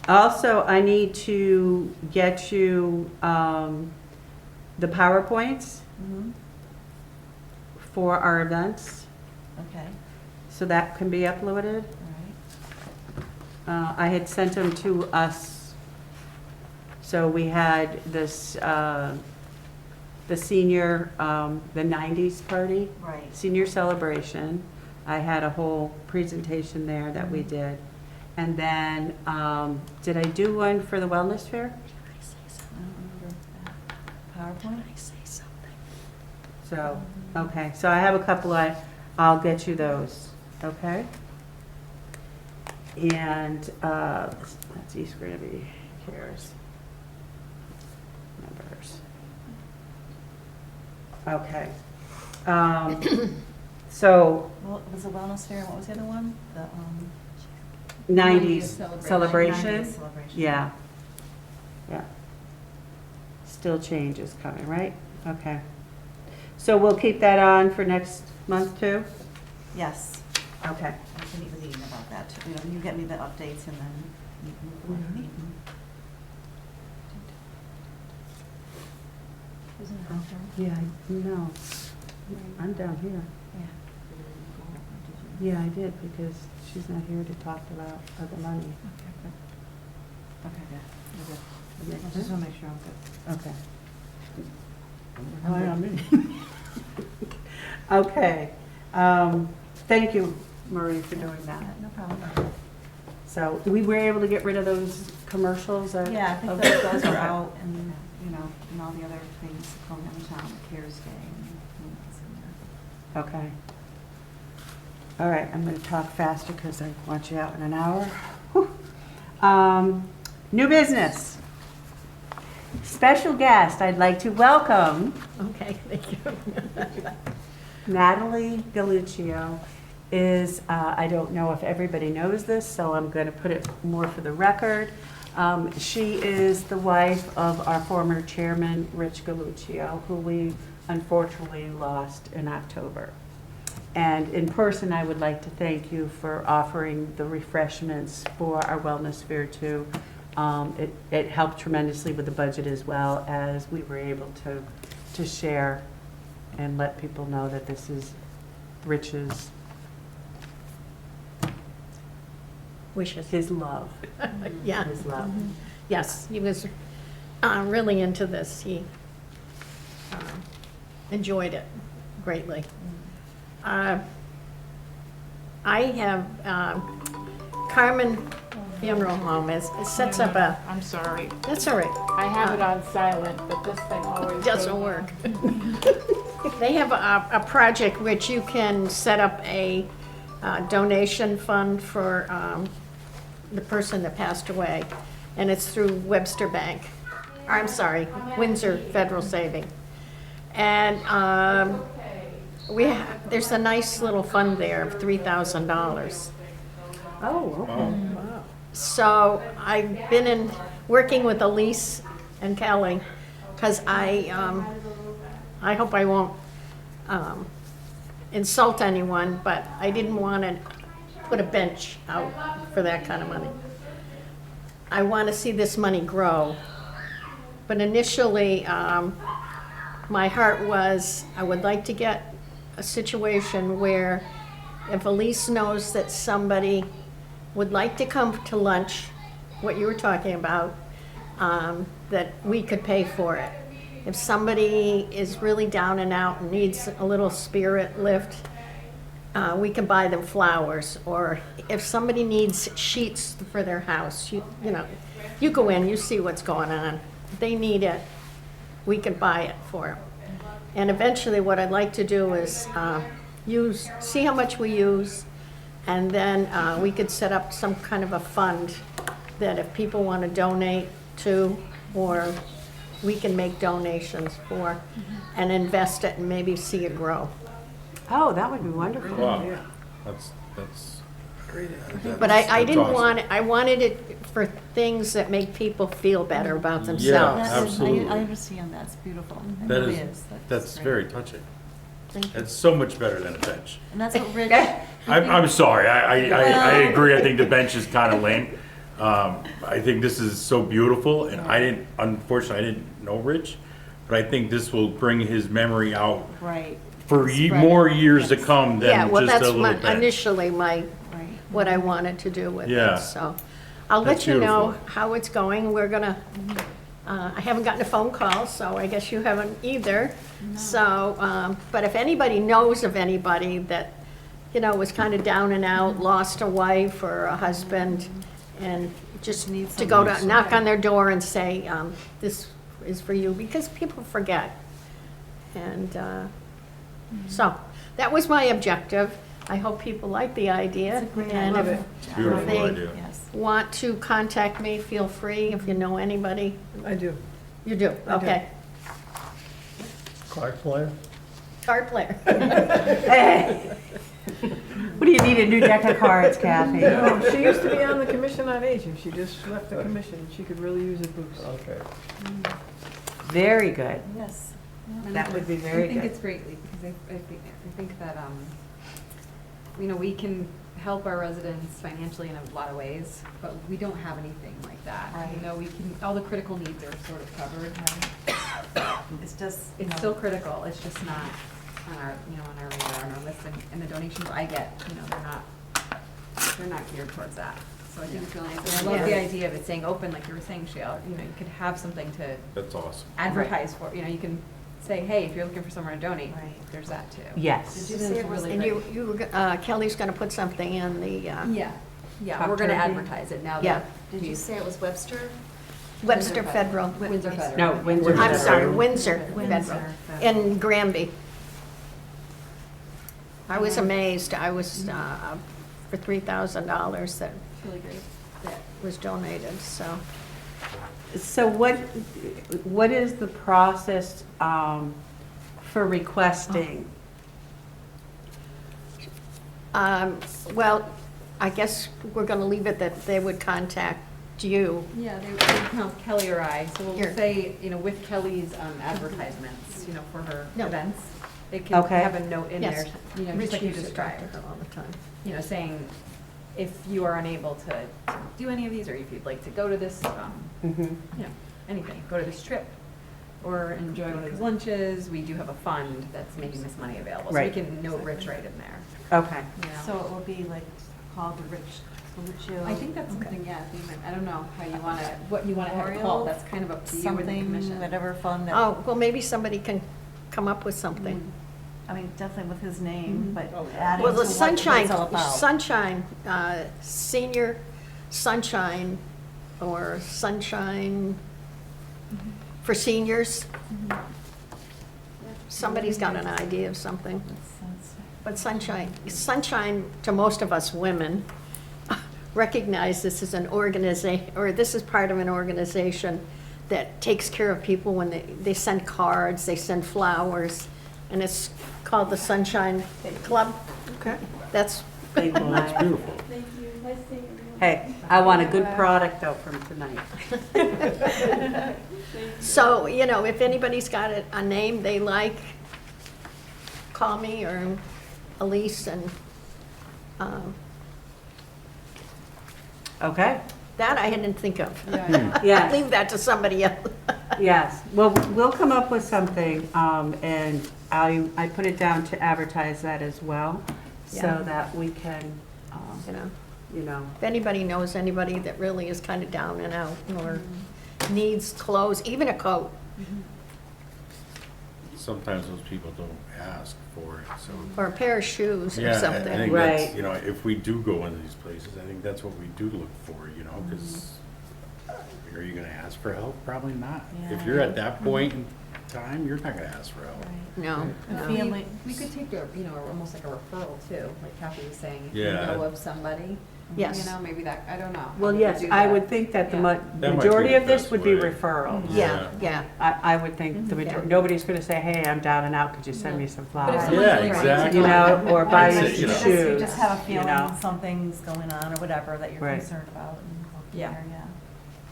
Also, I need to get you the PowerPoints Mhm. for our events, Okay, so that can be uploaded. all right. I had sent them to us, so we had this, the senior, the 90s party, Right. senior celebration. I had a whole presentation there that we did. And then, did I do one for the wellness fair? I don't remember that. PowerPoint? So, okay, so I have a couple, I'll get you those, okay? And, that's East Granby Cares. Members. Okay. So, Well, it was a wellness fair, what was the other one? The, 90s 90s celebration? celebration. Yeah. Yeah. Still change is coming, right? Okay. So we'll keep that on for next month too? Yes, Okay. I can meet with Eden about that too. You know, you get me the updates and then you can move on with Eden. Yeah, no. I'm down here. Yeah, I did because she's not here to talk about other money. Okay, good. You're good. Makes I just sense? want to make sure I'm good. Okay. Hi, I'm in. Okay. Thank you, Marie, for doing that. No problem. So we were able to get rid of those commercials? Yeah, I think of- those were Okay. out and, you know, and all the other things going on in town, the CARES Day and what's in there. Okay. All right, I'm going to talk faster because I want you out in an hour. Whew. New business. Special guest, I'd like to welcome Okay, thank you. Natalie Galuccio. Is, I don't know if everybody knows this, so I'm going to put it more for the record. She is the wife of our former chairman, Rich Galuccio, who we unfortunately lost in October. And in person, I would like to thank you for offering the refreshments for our wellness fair too. It helped tremendously with the budget as well, as we were able to share and let people know that this is Rich's, Wishes. his love, Yeah, his love. yes, he was really into this. He enjoyed it greatly. I have Carmen funeral home is, it sets up a, I'm sorry. that's all right. I have it on silent, but this thing always Doesn't goes work. They have a project which you can set up a donation fund for the person that passed away, and it's through Webster Bank. I'm sorry, Windsor Federal Saving. And there's a nice little fund there of $3,000. Oh, okay. So I've been working with Elise and Kelly, because I hope I won't insult anyone, but I didn't want to put a bench out for that kind of money. I want to see this money grow. But initially, my heart was, I would like to get a situation where if Elise knows that somebody would like to come to lunch, what you were talking about, that we could pay for it. If somebody is really down and out and needs a little spirit lift, we can buy them flowers. Or if somebody needs sheets for their house, you know, you go in, you see what's going on. If they need it, we can buy it for them. And eventually what I'd like to do is see how much we use, and then we could set up some kind of a fund that if people want to donate to, or we can make donations for, and invest it and maybe see it grow. Oh, that would be wonderful. Wow, that's But I that's didn't awesome. want it, I wanted it for things that make people feel better about Yeah, themselves. absolutely. I understand, that's beautiful. It That really is, That's that's great. very touching. Thank you. It's so much better than a bench. And that's what Rich, I'm sorry, I agree, I think the bench is kind of lame. I think this is so beautiful, and unfortunately, I didn't know Rich, but I think this will bring his memory out right, for Spread more it. years to Yes. come Yeah, than well, just a that's little bench. initially right. what I wanted to do with Yeah. it, so. I'll That's let you know beautiful. how it's going. We're gonna, I haven't gotten a phone call, so I guess you haven't either. So, but if anybody knows of anybody that, you know, was kind of down and out, lost a wife or a husband, and just Needs to go to, something. knock on their door and say, this is for you, because people forget. And, so, that was my objective. I hope people like the idea. And Love if it. Beautiful they idea. Yes. want to contact me, feel free. If you know anybody, I do. you do, okay. Card player? Card player. What do you need, a new deck of cards, Kathy? No, she used to be on the Commission on Aging. She just left the commission. She could really use a boost. Okay. Very good. Yes. That would be very I think good. it's great, because I think that, you know, we can help our residents financially in a lot of ways, but we don't have anything like that. Right. You know, we can, all the critical needs are sort of covered. It's just, you It's know, still critical, it's just not on our, you know, on our radar, on our list, and the donations I get, you know, they're not geared towards that. So I think it's really nice. And I love the idea of it saying open, like you were saying, Shale, you know, you could have something to That's awesome. advertise for, you know, you can say, hey, if you're looking for somewhere to donate, Right. there's that too. Yes. Did you say it was Really And great. Kelly's gonna put something in the, Yeah, yeah, Top we're gonna turkey. advertise it now Yeah. that. did you say it was Webster? Webster Federal. Windsor Federal. No, Windsor. I'm sorry, Federal. Windsor Windsor Federal, Federal. in Granby. I was amazed. I was, for $3,000 that Really great. was donated, so. So what is the process for requesting? Well, I guess we're gonna leave it that they would contact you. Yeah, they no, Kelly or I, so we'll Here. say, you know, with Kelly's advertisements, you know, for her No. events, they can Okay. have a note in there, Yes. you know, Rich just like you uses it described. all the time. You know, saying, if you are unable to do any of these, or if you'd like to go to this, Mhm. you know, anything, go to this trip, or enjoy one of these lunches, we do have a fund that's making this money available. So we Right. can note Rich right in there, Okay. you know. So it will be like called the Rich, I think that's something, yeah, I don't know how you wanna, what you wanna have it called, that's kind of up to you and the commission. something, whatever fund that. Oh, well, maybe somebody can come up with something. I mean, definitely with his name, but Okay. adding Well, to the what Sunshine, it's all about. Sunshine Senior sunshine or sunshine for seniors. Somebody's got an idea of something. But sunshine to most of us women recognize this is an organization, or this is part of an organization that takes care of people when they send cards, they send flowers, and it's called the Sunshine Club. Okay. That's, That's beautiful. Hey, I want a good product though from tonight. so, you know, if anybody's got a name they like, call me or Elise, and Okay, that I didn't think of. yes. Leave that to somebody else. Yes, well, we'll come up with something, and I put it down to advertise that as well, so Yeah. that we can, You know, if anybody knows anybody that really is kind of down and out or needs clothes, even a coat. Sometimes those people don't ask for it, so. Or a pair of shoes or Yeah, I something. think that's, Right. you know, if we do go into these places, I think that's what we do look for, you know, because are you gonna ask for help? Probably not. If you're at that point in time, you're not gonna ask for help. No, no. We could take a, almost like a referral too, like Kathy was saying, if you Yeah. know of somebody. Yes. Maybe that, I don't know. how well, we could yes, do I that. would think that the Yeah. That might majority be the of this best would be way. referrals. Yeah, yeah. I would think the majority, nobody's gonna say, hey, I'm down and out, could you send me some But if flowers? someone's Yeah, really exactly. You know, or buy I'd me say, some you know. shoes. You just have a you feeling know? something's going on or whatever that you're Right. concerned about. And go from Yeah. there, yeah.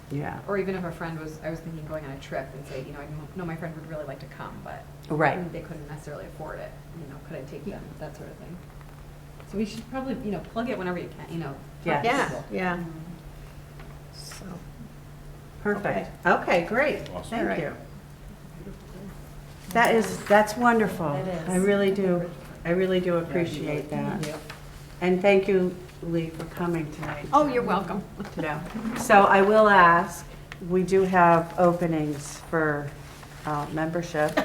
Yeah, Or even if a friend I was thinking going on a trip and say, I know my friend would really like to come, but right. they couldn't necessarily afford it, could I take them, that sort of thing. So we should probably, plug it whenever you can, Yes. Yeah, yeah. So, Perfect. Okay, great. Awesome. Thank you. That's wonderful. It is. I really do appreciate that. And thank you, Lee, for coming tonight. oh, you're welcome. So I will ask, we do have openings for membership.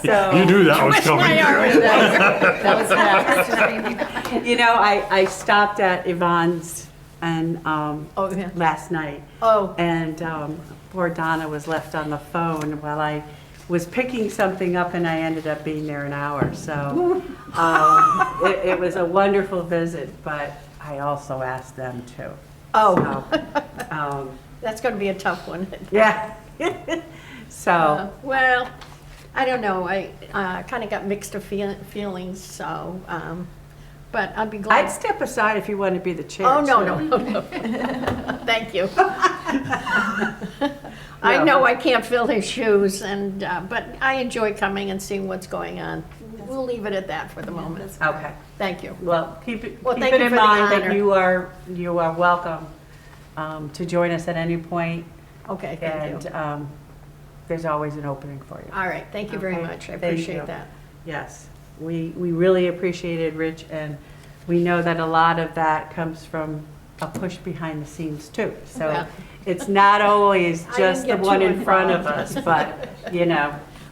So, You knew that was coming. That was fast. I stopped at Yvonne's and Oh, yeah. last night. Oh, And poor Donna was left on the phone while I was picking something up, and I ended up being there an hour. So it was a wonderful visit, but I also asked them too. oh, So, that's going to be a tough one. yeah. So, Well, I don't know. I kind of got mixed of feelings, so, but I'd be glad. I'd step aside if you want to be the chair. Oh, no, too. no. Thank you. I know I can't fill his shoes, and, but I enjoy coming and seeing what's going on. We'll leave it at that for the moment. Okay. Thank you. Well, keep it Well, thank you in for the mind that honor. you are welcome to join us at any point, Okay, thank you. and there's always an opening for you. All right, thank you very Okay, much. I thank appreciate you. that. Yes, we really appreciated Rich, and we know that a lot of that comes from a push behind the scenes too. So Well. it's not always I just the didn't get one too in front of involved. us, but,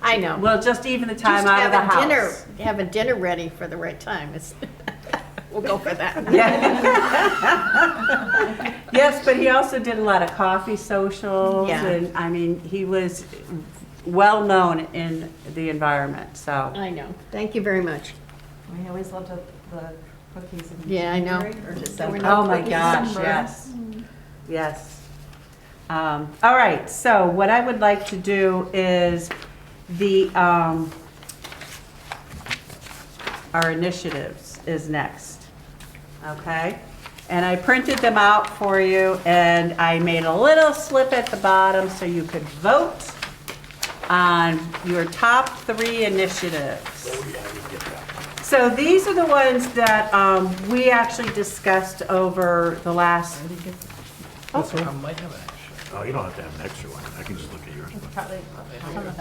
I know. well, just even the time Just out of the house. Have a dinner ready for the right time. We'll go for that. Yeah. Yes, but he also did a lot of coffee socials, Yeah. and I mean, he was well-known in the environment, so. I know. Thank you very much. We always loved the cookies in Yeah, I know. January or December. No Oh, my cookies. gosh, December. yes, yes. All right, so what I would like to do is our initiatives is next, okay? And I printed them out for you, and I made a little slip at the bottom so you could vote on your top 3 initiatives. So these are the ones that we actually discussed over the last, I might have an extra. Oh, you don't have to have an extra one. I can just look at yours.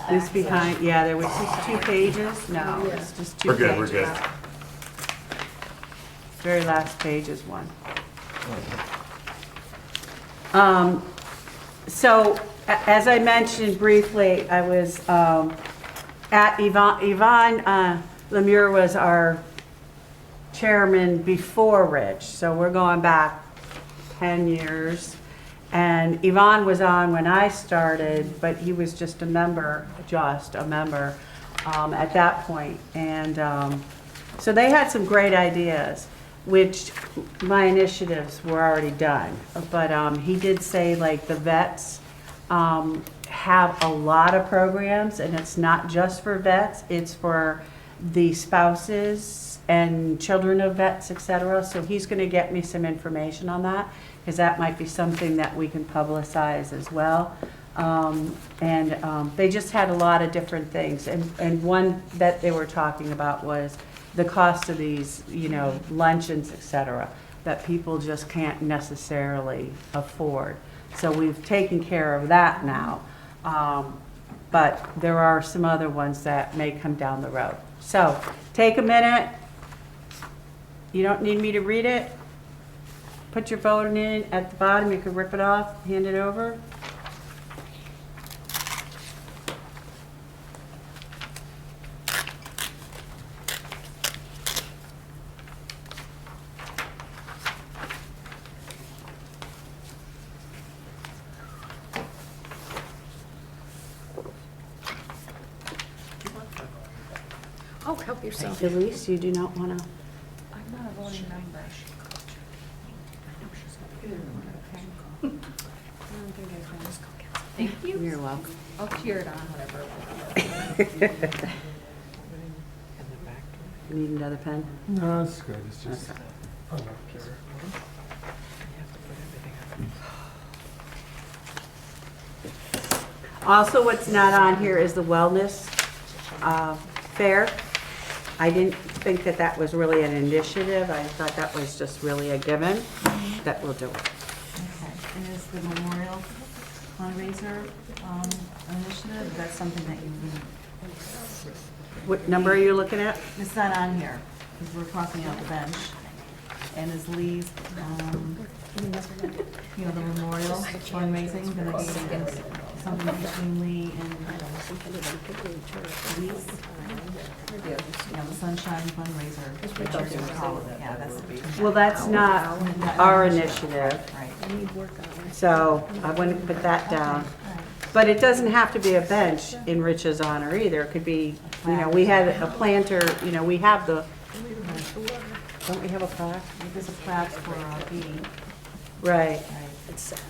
this behind, yeah, there was just 2 pages. No, it's just 2 We're pages. good, we're good. Very last page is one. So, as I mentioned briefly, I was at Yvonne Lemure was our chairman before Rich, so we're going back 10 years. And Yvonne was on when I started, but he was just a member at that point. And so they had some great ideas, which my initiatives were already done. But he did say like the vets have a lot of programs, and it's not just for vets, it's for the spouses and children of vets, etc. So he's going to get me some information on that, because that might be something that we can publicize as well. They just had a lot of different things. And one that they were talking about was the cost of these, luncheons, etc., that people just can't necessarily afford. So we've taken care of that now. But there are some other ones that may come down the road. So take a minute. You don't need me to read it. Put your vote in at the bottom. You can rip it off, hand it over. Oh, help yourself. Elise, you do not want to. I'm not a voting member. Thank you. You're welcome. I'll cheer it on, whatever. Need another pen? No, it's good, it's just, Okay. I'm not sure. Also, what's not on here is the wellness fair. I didn't think that that was really an initiative. I thought that was just really a given that we'll do it. Okay, and is the memorial fundraiser initiative, that's something that you need? What number are you looking at? It's not on here, because we're talking about the bench. And is Lee's, the memorial fundraising gonna be something between Lee and Lee's? The Sunshine fundraiser. That's what you call it. Yeah, that's. Well, that's not our initiative, Right. so I wouldn't put that down. But it doesn't have to be a bench in Rich's honor either. It could be, we had a planter, we have the, don't we have a plaque? There's a plaque for B. Right. It's sad.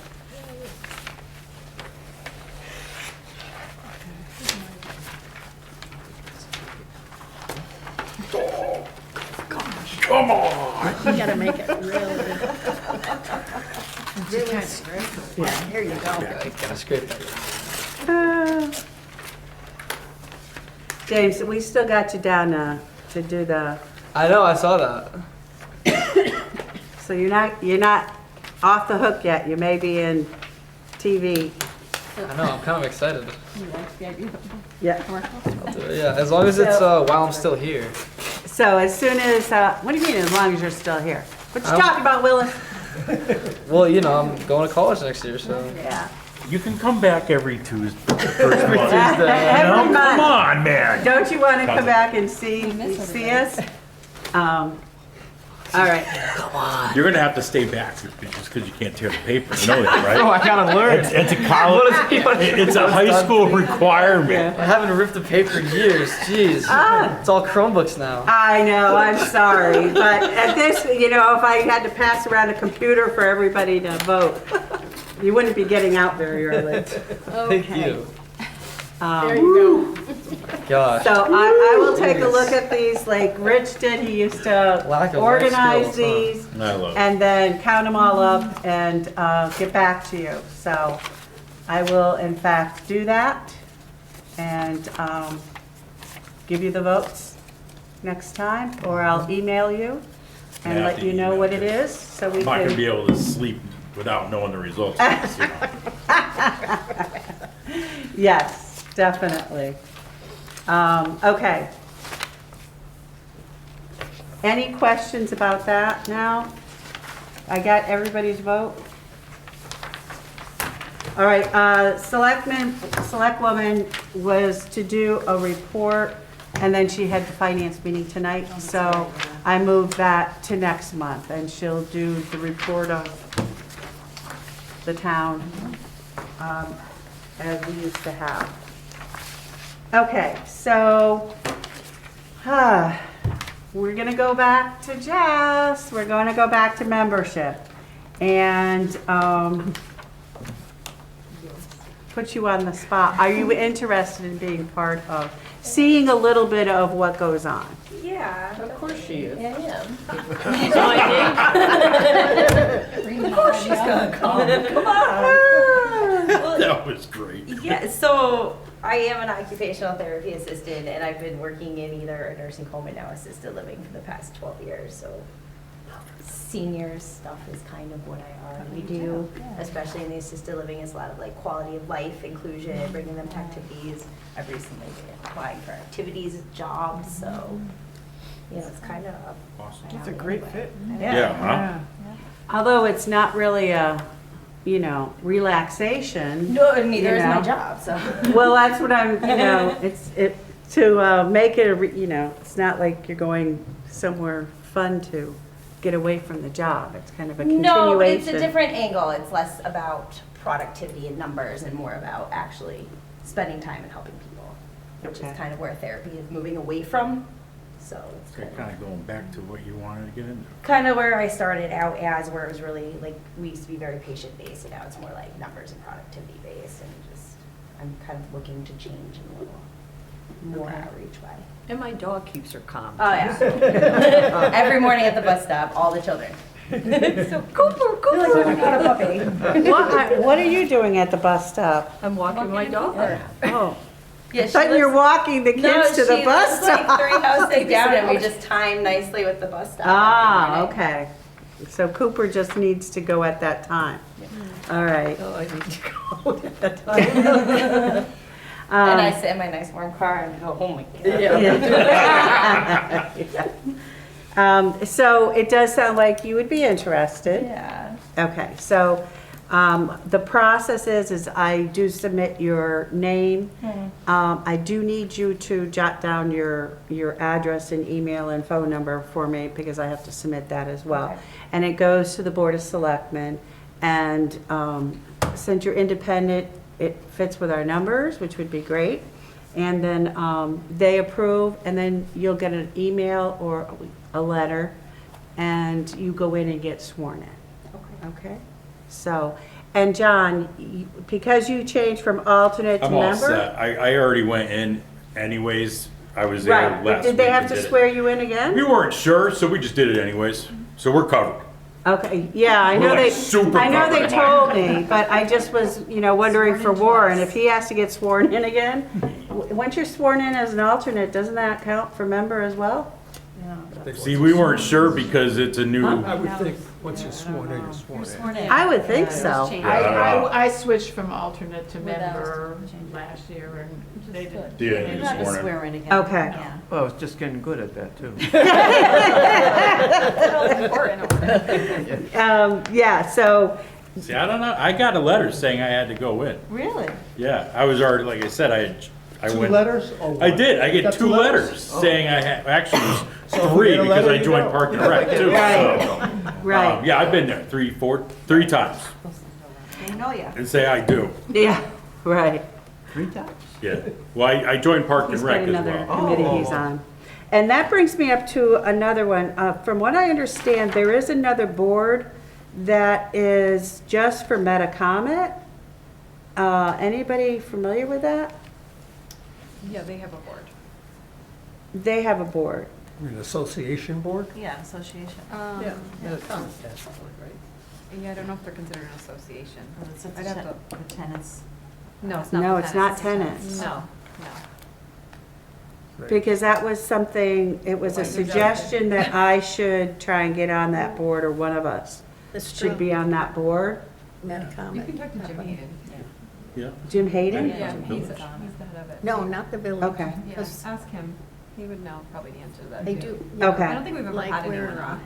Come on! You gotta make it really. Yeah, here you go. Gotta scrape that. James, we still got you down to do the, I know, I saw that. so you're not off the hook yet. You may be in TV. I know, I'm kind of excited. Yeah. I'll do it, yeah, as long as it's while I'm still here. So as soon as, what do you mean as long as you're still here? What you I'm- talking about, Willis? Well, I'm going to college next year, so. Yeah. You can come back every Tuesday, first month. Every Come month. on, man. Don't you want to come back and see us? All right. You're gonna have to stay back just because you can't tear the paper. You know that, Oh, right? I gotta learn. It's a college. It's a high school requirement. I haven't ripped a paper in years. Jeez. It's all Chromebooks now. I know, I'm sorry, but at this, if I had to pass around a computer for everybody to vote, you wouldn't be getting out very early. Thank you. There you go. Gosh. So I will take a look at these like Rich did. He used to Lack of life organize skills, huh? these I love it. and then count them all up and get back to you. So I will in fact do that and give you the votes next time, or I'll email you and Yeah, let you know what it is so we I'm not gonna be can. able to sleep without knowing the results. of this, Yes, definitely. Okay. Any questions about that now? I got everybody's vote? All right, Selectwoman was to do a report, and then she had the finance meeting tonight, so I moved that to next month, and she'll do the report of the town as we used to have. Okay, so we're gonna go back to Jess. We're gonna go back to membership. And put you on the spot. Are you interested in being part of, seeing a little bit of what goes on? Yeah. Of course she is. Yeah, I am. Of course she's gonna come. Come on. That was great. Yeah, so I am an occupational therapy assistant, and I've been working in either a nursing home and now assisted living for the past 12 years, so senior stuff is kind of what I already do, especially in the assisted living. It's a lot of like quality of life, inclusion, bringing them to activities. I've recently been applying for activities, jobs, so, you know, it's kind of up. Awesome. my It's a alley great anyway. fit. Yeah, huh? Although it's not really a, you know, relaxation. No, neither is my know. job, so. Well, that's what I'm, you know, to make it, you know, it's not like you're going somewhere fun to get away from the job. It's kind of a continuation. No, but it's a different angle. It's less about productivity and numbers and more about actually spending time and helping people, which Okay. is kind of where therapy is moving away from. So it's So kind of going back to what you wanted to get into. kind of where I started out as, where it was really like, we used to be very patient based, and now it's more like numbers and productivity based, and just, I'm kind of looking to change in a little more outreach way. And my dog keeps her calm. Oh, yeah. Every morning at the bus stop, all the children. So, Cooper, Cooper, I got a puppy. What are you doing at the bus stop? I'm walking my dog. Oh, Yeah, I thought you were walking the kids to the bus lives like stop. 3 houses down, and we just time nicely with the bus stop. Ah, every morning. okay. So Cooper just needs to go at that time. All right. Oh, I need to go at that time. And I sit in my nice warm car and go, oh my God. So it does sound like you would be interested. Yeah. Okay, so the process is I do submit your name. I do need you to jot down your address and email and phone number for me because I have to submit that as well. Okay. And it goes to the Board of Selectmen. And since you're independent, it fits with our numbers, which would be great. And then they approve, and then you'll get an email or a letter, and you go in and get sworn in. Okay? So, and John, because you changed from alternate to I'm all member? set. I already went in anyways. I was there Right, last but did they week have and to did it. swear you in again? We weren't sure, so we just did it anyways. So we're covered. Okay, yeah, I know We're, like, they, super I know they covered. told me, but I just was, you know, wondering for Warren, if he has to get sworn in again, once you're sworn in as an alternate, doesn't that count for member as well? See, we weren't sure because it's a new. I would think, once you're sworn in, you're sworn in. I would think so. I switched from alternate to Without member last year, and they did. Yeah, You you have to sworn in. swear in again. Okay. Yeah. Well, I was just getting good at that, too. Yeah, so, See, I don't know. I got a letter saying I had to go in. Really? Yeah, I was already, like I said, I Two went. letters or one? I did. I You get got 2 letters Oh. saying I had, actually it So if was we 3 get a because letter, I you joined go. Park and Rec too. Right. So, right, yeah, I've been there 3 times They know ya. and say I do. yeah, right. 3 times? Yeah. Well, I joined Park and He's got Rec as another well. committee he's on. And that brings me up to another one. From what I understand, there is another board that is just for Metacomet. Anybody familiar with that? Yeah, they have a board. They have a board. An association board? Yeah, association. Yeah. Yeah, it's on the staff, right? Yeah, I don't know if they're considered an association. It's I'd have to, the tenants. no, it's not. No, for it's not tenants. tenants. No, no. Right. Because that was something, it was a suggestion that I should try and get on that board, or one of us should be on that board. You Metacomet. can talk to Jim Hayden. Yeah. Jim Hayden? Yeah, the he's village. the head of it. No, not the village. Okay. Yeah, 'Cause ask him. He would know probably the answer to that. They too. do. I Okay. don't think we've ever Like had an where interim.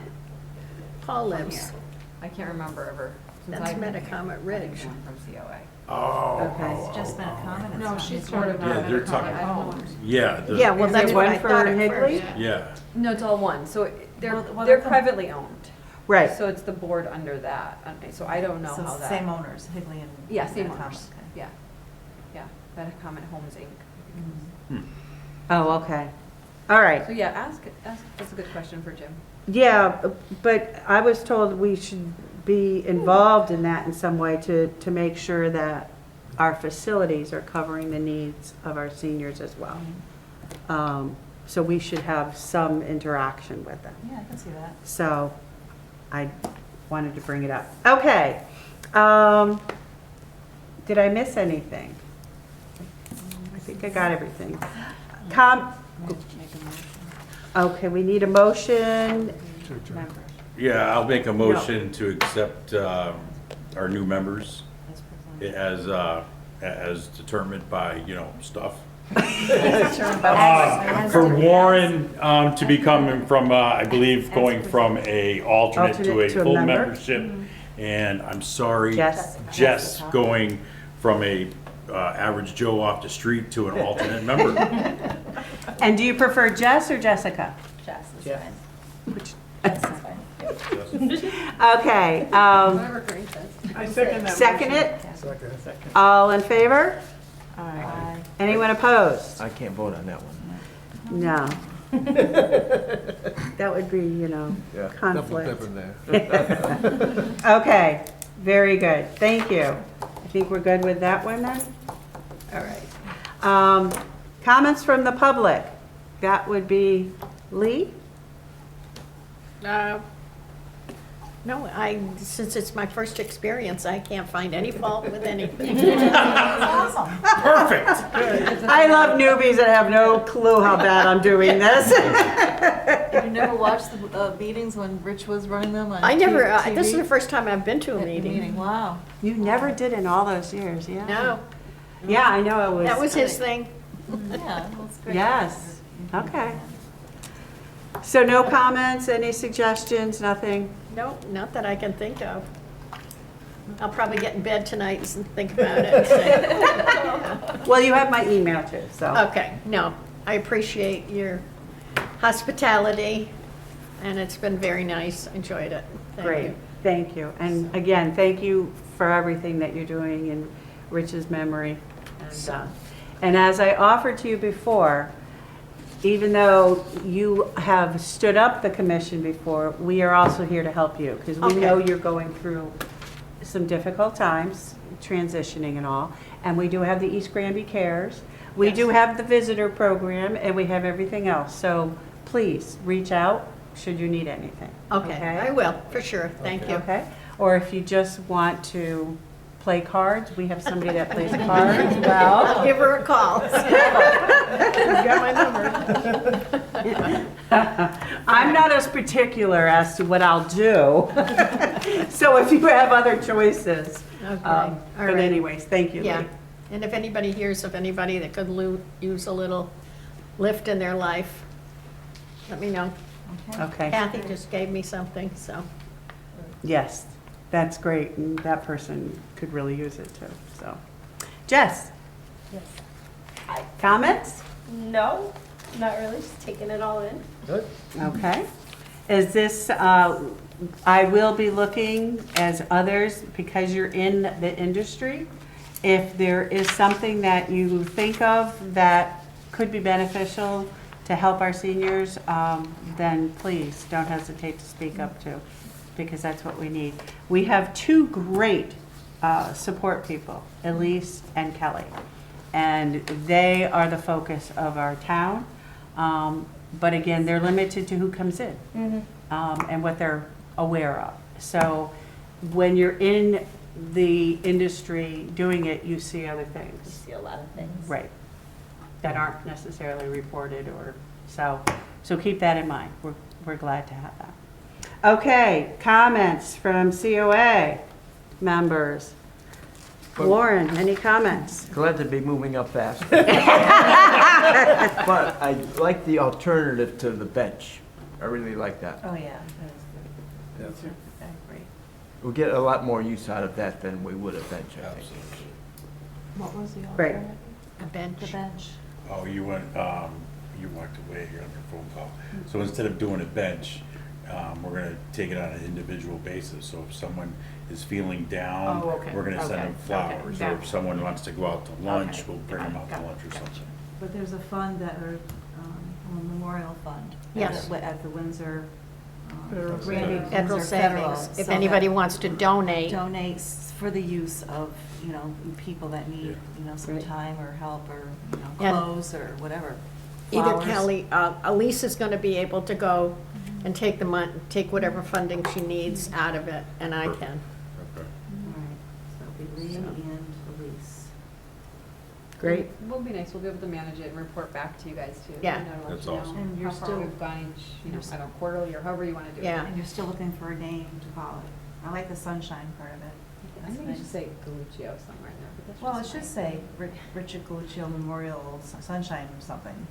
Paul lives. Yeah. I can't remember ever. since That's I've been here, Metacomet having Ridge. one from COA. Oh. Okay. It's just been a comment. No, she's part of Yeah, they're Metacomet. talking- I don't know. Yeah. the- Yeah, well, Is that's it what one I for thought at Higley? first. Yeah. No, it's all one. So they're Well, they're they're privately owned. Right. So it's the board under that, so I don't know So how that. same owners, Higley and. Yeah, same Common, owners, okay. yeah, yeah, Common Homes Inc. Oh, okay. All right. So yeah, ask, that's a good question for Jim. Yeah, but I was told we should be involved in that in some way to make sure that our facilities are covering the needs of our seniors as well. So we should have some interaction with them. Yeah, I can see that. So I wanted to bring it up. Okay. Did I miss anything? I think I got everything. Okay, we need a motion. Yeah, I'll make a motion to accept our new members as determined by, stuff. For Warren to become from, I believe, going from a alternate to a full member. membership. And I'm sorry, Jess. Jess going from a average Joe off the street to an alternate member. And do you prefer Jess or Jessica? Jess is Yeah. fine. Jess is fine. Okay, Whatever Corinne says. I second that. second motion. it? Second. All in favor? Aye. Anyone opposed? I can't vote on that one. No. That would be, Double conflict. dipping there. Okay, very good. Thank you. I think we're good with that one then? All right. Comments from the public? That would be Lee? No, since it's my first experience, I can't find any fault with anything. Awesome. Perfect. I love newbies that have no clue how bad I'm doing this. You never watched the meetings when Rich was running them on I never, TV? this is the first time I've been to a At the meeting. Wow. You never did in all those years, yeah? No, Yeah, I know it was. that was his thing. Yeah, that's great. Yes, okay. So no comments, any suggestions, nothing? No, not that I can think of. I'll probably get in bed tonight and think about it. Well, you have my email too, so. Okay, no, I appreciate your hospitality, and it's been very nice. Enjoyed it. Thank Great, you. thank you. And again, thank you for everything that you're doing in Rich's memory. And as I offered to you before, even though you have stood up the commission before, we are also here to help you, because we Okay. know you're going through some difficult times, transitioning and all, and we do have the East Granby Cares. We do have the visitor program, and we have everything else. So please, reach out should you need anything. Okay, I will, for sure. Thank you. Okay? Or if you just want to play cards, we have somebody that plays cards well. I'll give her a call. You got my number. I'm not as particular as to what I'll do. So if you have other choices. Okay, all But right. anyways, thank you, Lee. Yeah, and if anybody hears of anybody that could use a little lift in their life, let me know. Okay, Kathy just gave me something, so. yes, that's great, and that person could really use it too, so. Jess, Yes. comments? No, not really, just taking it all in. Good. Okay. Is this, I will be looking as others, because you're in the industry, if there is something that you think of that could be beneficial to help our seniors, then please don't hesitate to speak up too, because that's what we need. We have two great support people, Elise and Kelly, and they are the focus of our town. But again, they're limited to who comes in and what they're aware of. So when you're in the industry doing it, you see other You things, see a lot of things. right, that aren't necessarily reported or, so keep that in mind. We're glad to have that. Okay, comments from COA members. Warren, any comments? Glad to be moving up fast. But I like the alternative to the bench. I really like that. Oh, yeah. Yeah. I agree. We'll get a lot more use out of that than we would a bench, I think. What was the Right. alternative? A bench. The bench. Oh, you went, you walked away here on your phone call. So instead of doing a bench, we're gonna take it on an individual basis. So if someone is feeling down, Oh, okay. we're gonna send Okay. them flowers. Okay. Or if someone wants to go out to lunch, Okay. we'll bring them out to Got it. lunch or Gotcha. something. But there's a fund that, or a memorial fund. Yes. At the Windsor, Federal Granby Savings. Federal Windsor Federal, savings, if so anybody that wants to donate. donates for the use of, people that need, some Right. time or help or, And- clothes or whatever. Either Flowers. Kelly, Elise is gonna be able to go and take take whatever funding she needs out of it, and I can. Okay. All right, so it'll be Lee and Elise. Great. Will be nice, we'll be able to manage it and report back to you guys too. Yeah. You know, to let That's you know awesome. And you're how far still- we've gone each, I don't know, quarterly or however you wanna do it. Yeah. And you're still looking for a name to call it. I like the sunshine part of it. I think you should say Galuccio somewhere in there, but that's Well, it just should fine. say Richard Galuccio Memorial Sunshine or something.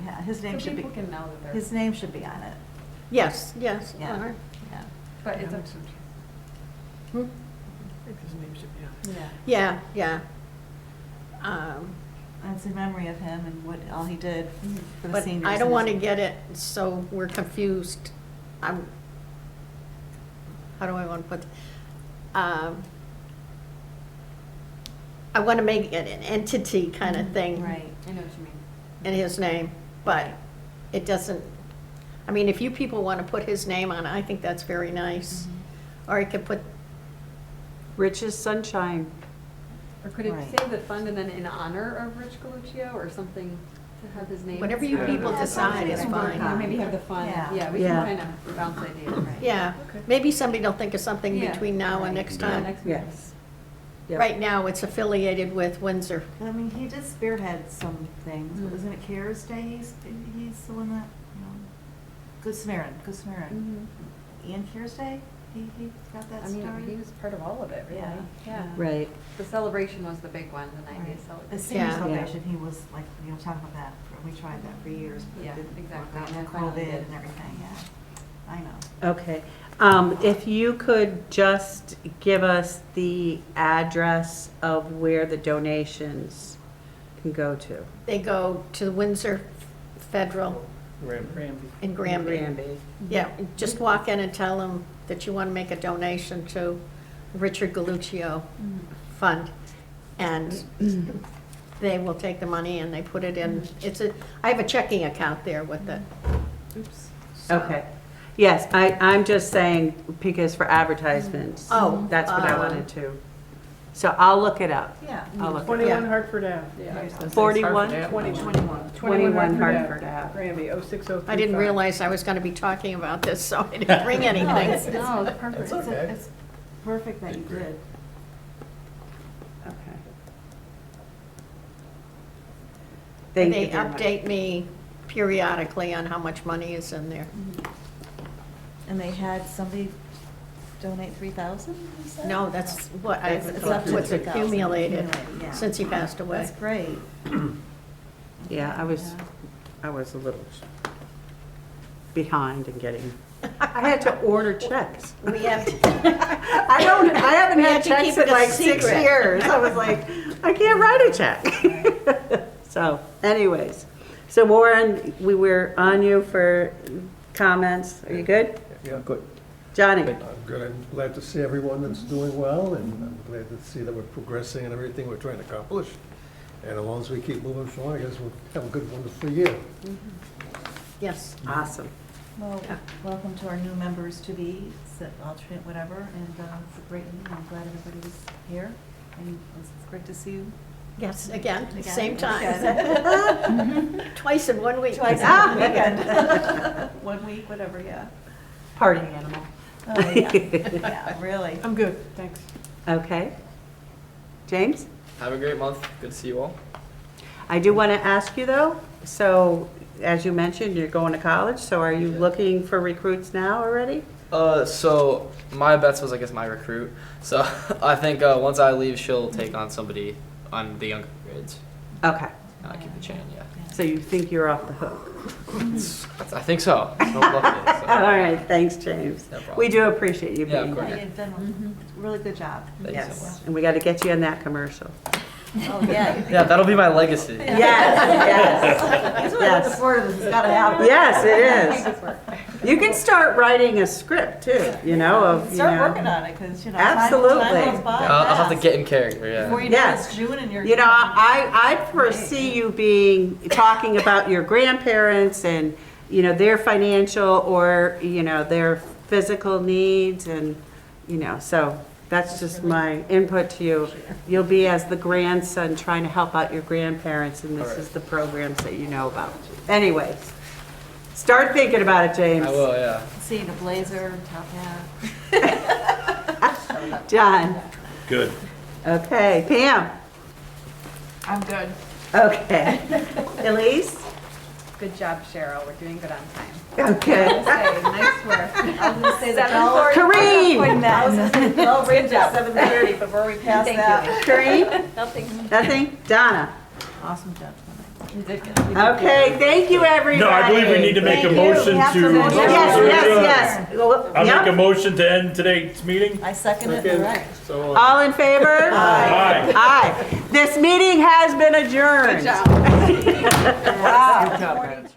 Yeah, his name So should be, people can know that they're. his name should be on it, Yes, yes. Yeah. all right. yeah. But it's up Hmm? I think his name should be on. Yeah. Yeah, yeah. And it's in memory of him and what, all he did for the But seniors. I don't and want to his- get it so we're confused. How do I want to put, I want to make it an entity kind of thing Right. I know what you mean. in his name, but it doesn't, I mean, if you people want to put his name on it, I think that's very nice. Or you could put, Rich's Sunshine. Or could it Right. say the fund and then in honor of Rich Galuccio or something to have his name? whatever you Yeah. people Yeah, decide is something fine. like Or maybe have the fund, Yeah. yeah, we Yeah. can kind of bounce ideas, right? Yeah, Okay. maybe somebody will think of something Yeah. between now and Right. next Yeah. time. Next meeting. Yes. Yep. Right now, it's affiliated with Windsor. I mean, he did spearhead some things, but Mm. isn't it CARES Day? He's the one that, Good Samaritan, Mhm. Ian CARES Day? He got that I mean, started? he was part of all of it, really. Yeah. Yeah. Right. The celebration was the big one, the Right. 90th The celebration. senior Yeah. celebration, he was like, talking about that, we tried that for years, but Yeah, it didn't work exactly. out, And and it finally COVID did. and everything, yeah. I know. Okay. If you could just give us the address of where the donations can go to. They go to Windsor Federal in Granby. Granby. Yeah, just walk in and tell them that you want to make a donation to Richard Galuccio Fund. And they will take the money and they put it in, I have a checking account there with it. Oops. Okay. Yes, I'm just saying because for advertisements. Oh, That's what I wanted to. So I'll look it up. Yeah. I'll look it 21 Yeah. Hartford Ave. Yeah. 41? 21. 21 Hartford Ave. Granby, 06035. I didn't realize I was going to be talking about this, so I didn't bring anything. No, it's perfect. That's okay. It's perfect that you Great. did. Okay. Thank you They very much. update me periodically on how much money is in there. And they had somebody donate 3,000, you said? No, that's what, It's up to what's 3,000 accumulated accumulated, yeah. since he passed away. That's great. Yeah, I was a little behind in getting, I had to order checks. We have, I haven't We had had to checks keep in it a like 6 secret. years. I was like, I can't write a check. So anyways, so Warren, we were on you for comments. Are you good? Yeah, good. Johnny? I'm good. I'm glad to see everyone that's doing well, and I'm glad to see that we're progressing in everything we're trying to accomplish. And as long as we keep moving forward, I guess we'll have a good, wonderful year. yes. Awesome. Well, welcome to our new members to be, alternate, whatever, and it's a great meeting. I'm glad everybody was here, and it's great to see you. Yes, again, Again. same time. Again. Twice in 1 week. Twice a weekend. 1 week, whatever, yeah. Party animal. Oh, yeah, yeah, really. I'm good, thanks. Okay. James? Have a great month. Good to see you all. I do want to ask you though, so as you mentioned, you're going to college, so are you looking for recruits now already? So my bets was, I guess, my recruit. So I think once I leave, she'll take on somebody on the younger grades. Okay. Keep the chain, yeah. So you think you're off the hook? I think so. No luck yet, so. All right, thanks, James. No problem. We do appreciate you Yeah, of being course. here. Yeah, you've done a really good job. Thank you so Yes, much. and we got to get you in that commercial. Oh, yeah. Yeah, that'll be my legacy. Yes, yes, He's really looking yes. forward to this, it's gotta happen. Yes, it is. You can start writing a script too, you know, of, you Start know. working on it, because, you know, Absolutely. time goes by I'll have to fast. get in character, yeah. Before you know it, Yes. it's June and you're. You know, I foresee you talking about your grandparents and, you know, their financial or, you know, their physical needs and, you know, so that's just my input to you. You'll be as the grandson trying to help out your grandparents and this is the programs that you know about. Anyways, start thinking about it, James. I will, yeah. See the blazer, top hat. John. Good. Okay, Pam. I'm good. Okay. Elise? Good job, Cheryl. We're doing good on time. Okay. Nice work. I was gonna say the 7:40. Kareem. I was gonna say, well, read at 7:30 before we pass Thank that. Kareem? Nothing. Nothing? Donna? Awesome job. Okay, thank you, everybody. No, I believe we need to make a Thank you. motion We have to. to motion. Yes. Well, I'll make a yep. motion to end today's meeting. I second it, all right. So, All in favor? Aye. Aye. This meeting has been adjourned. Good job. Wow. Good job, guys.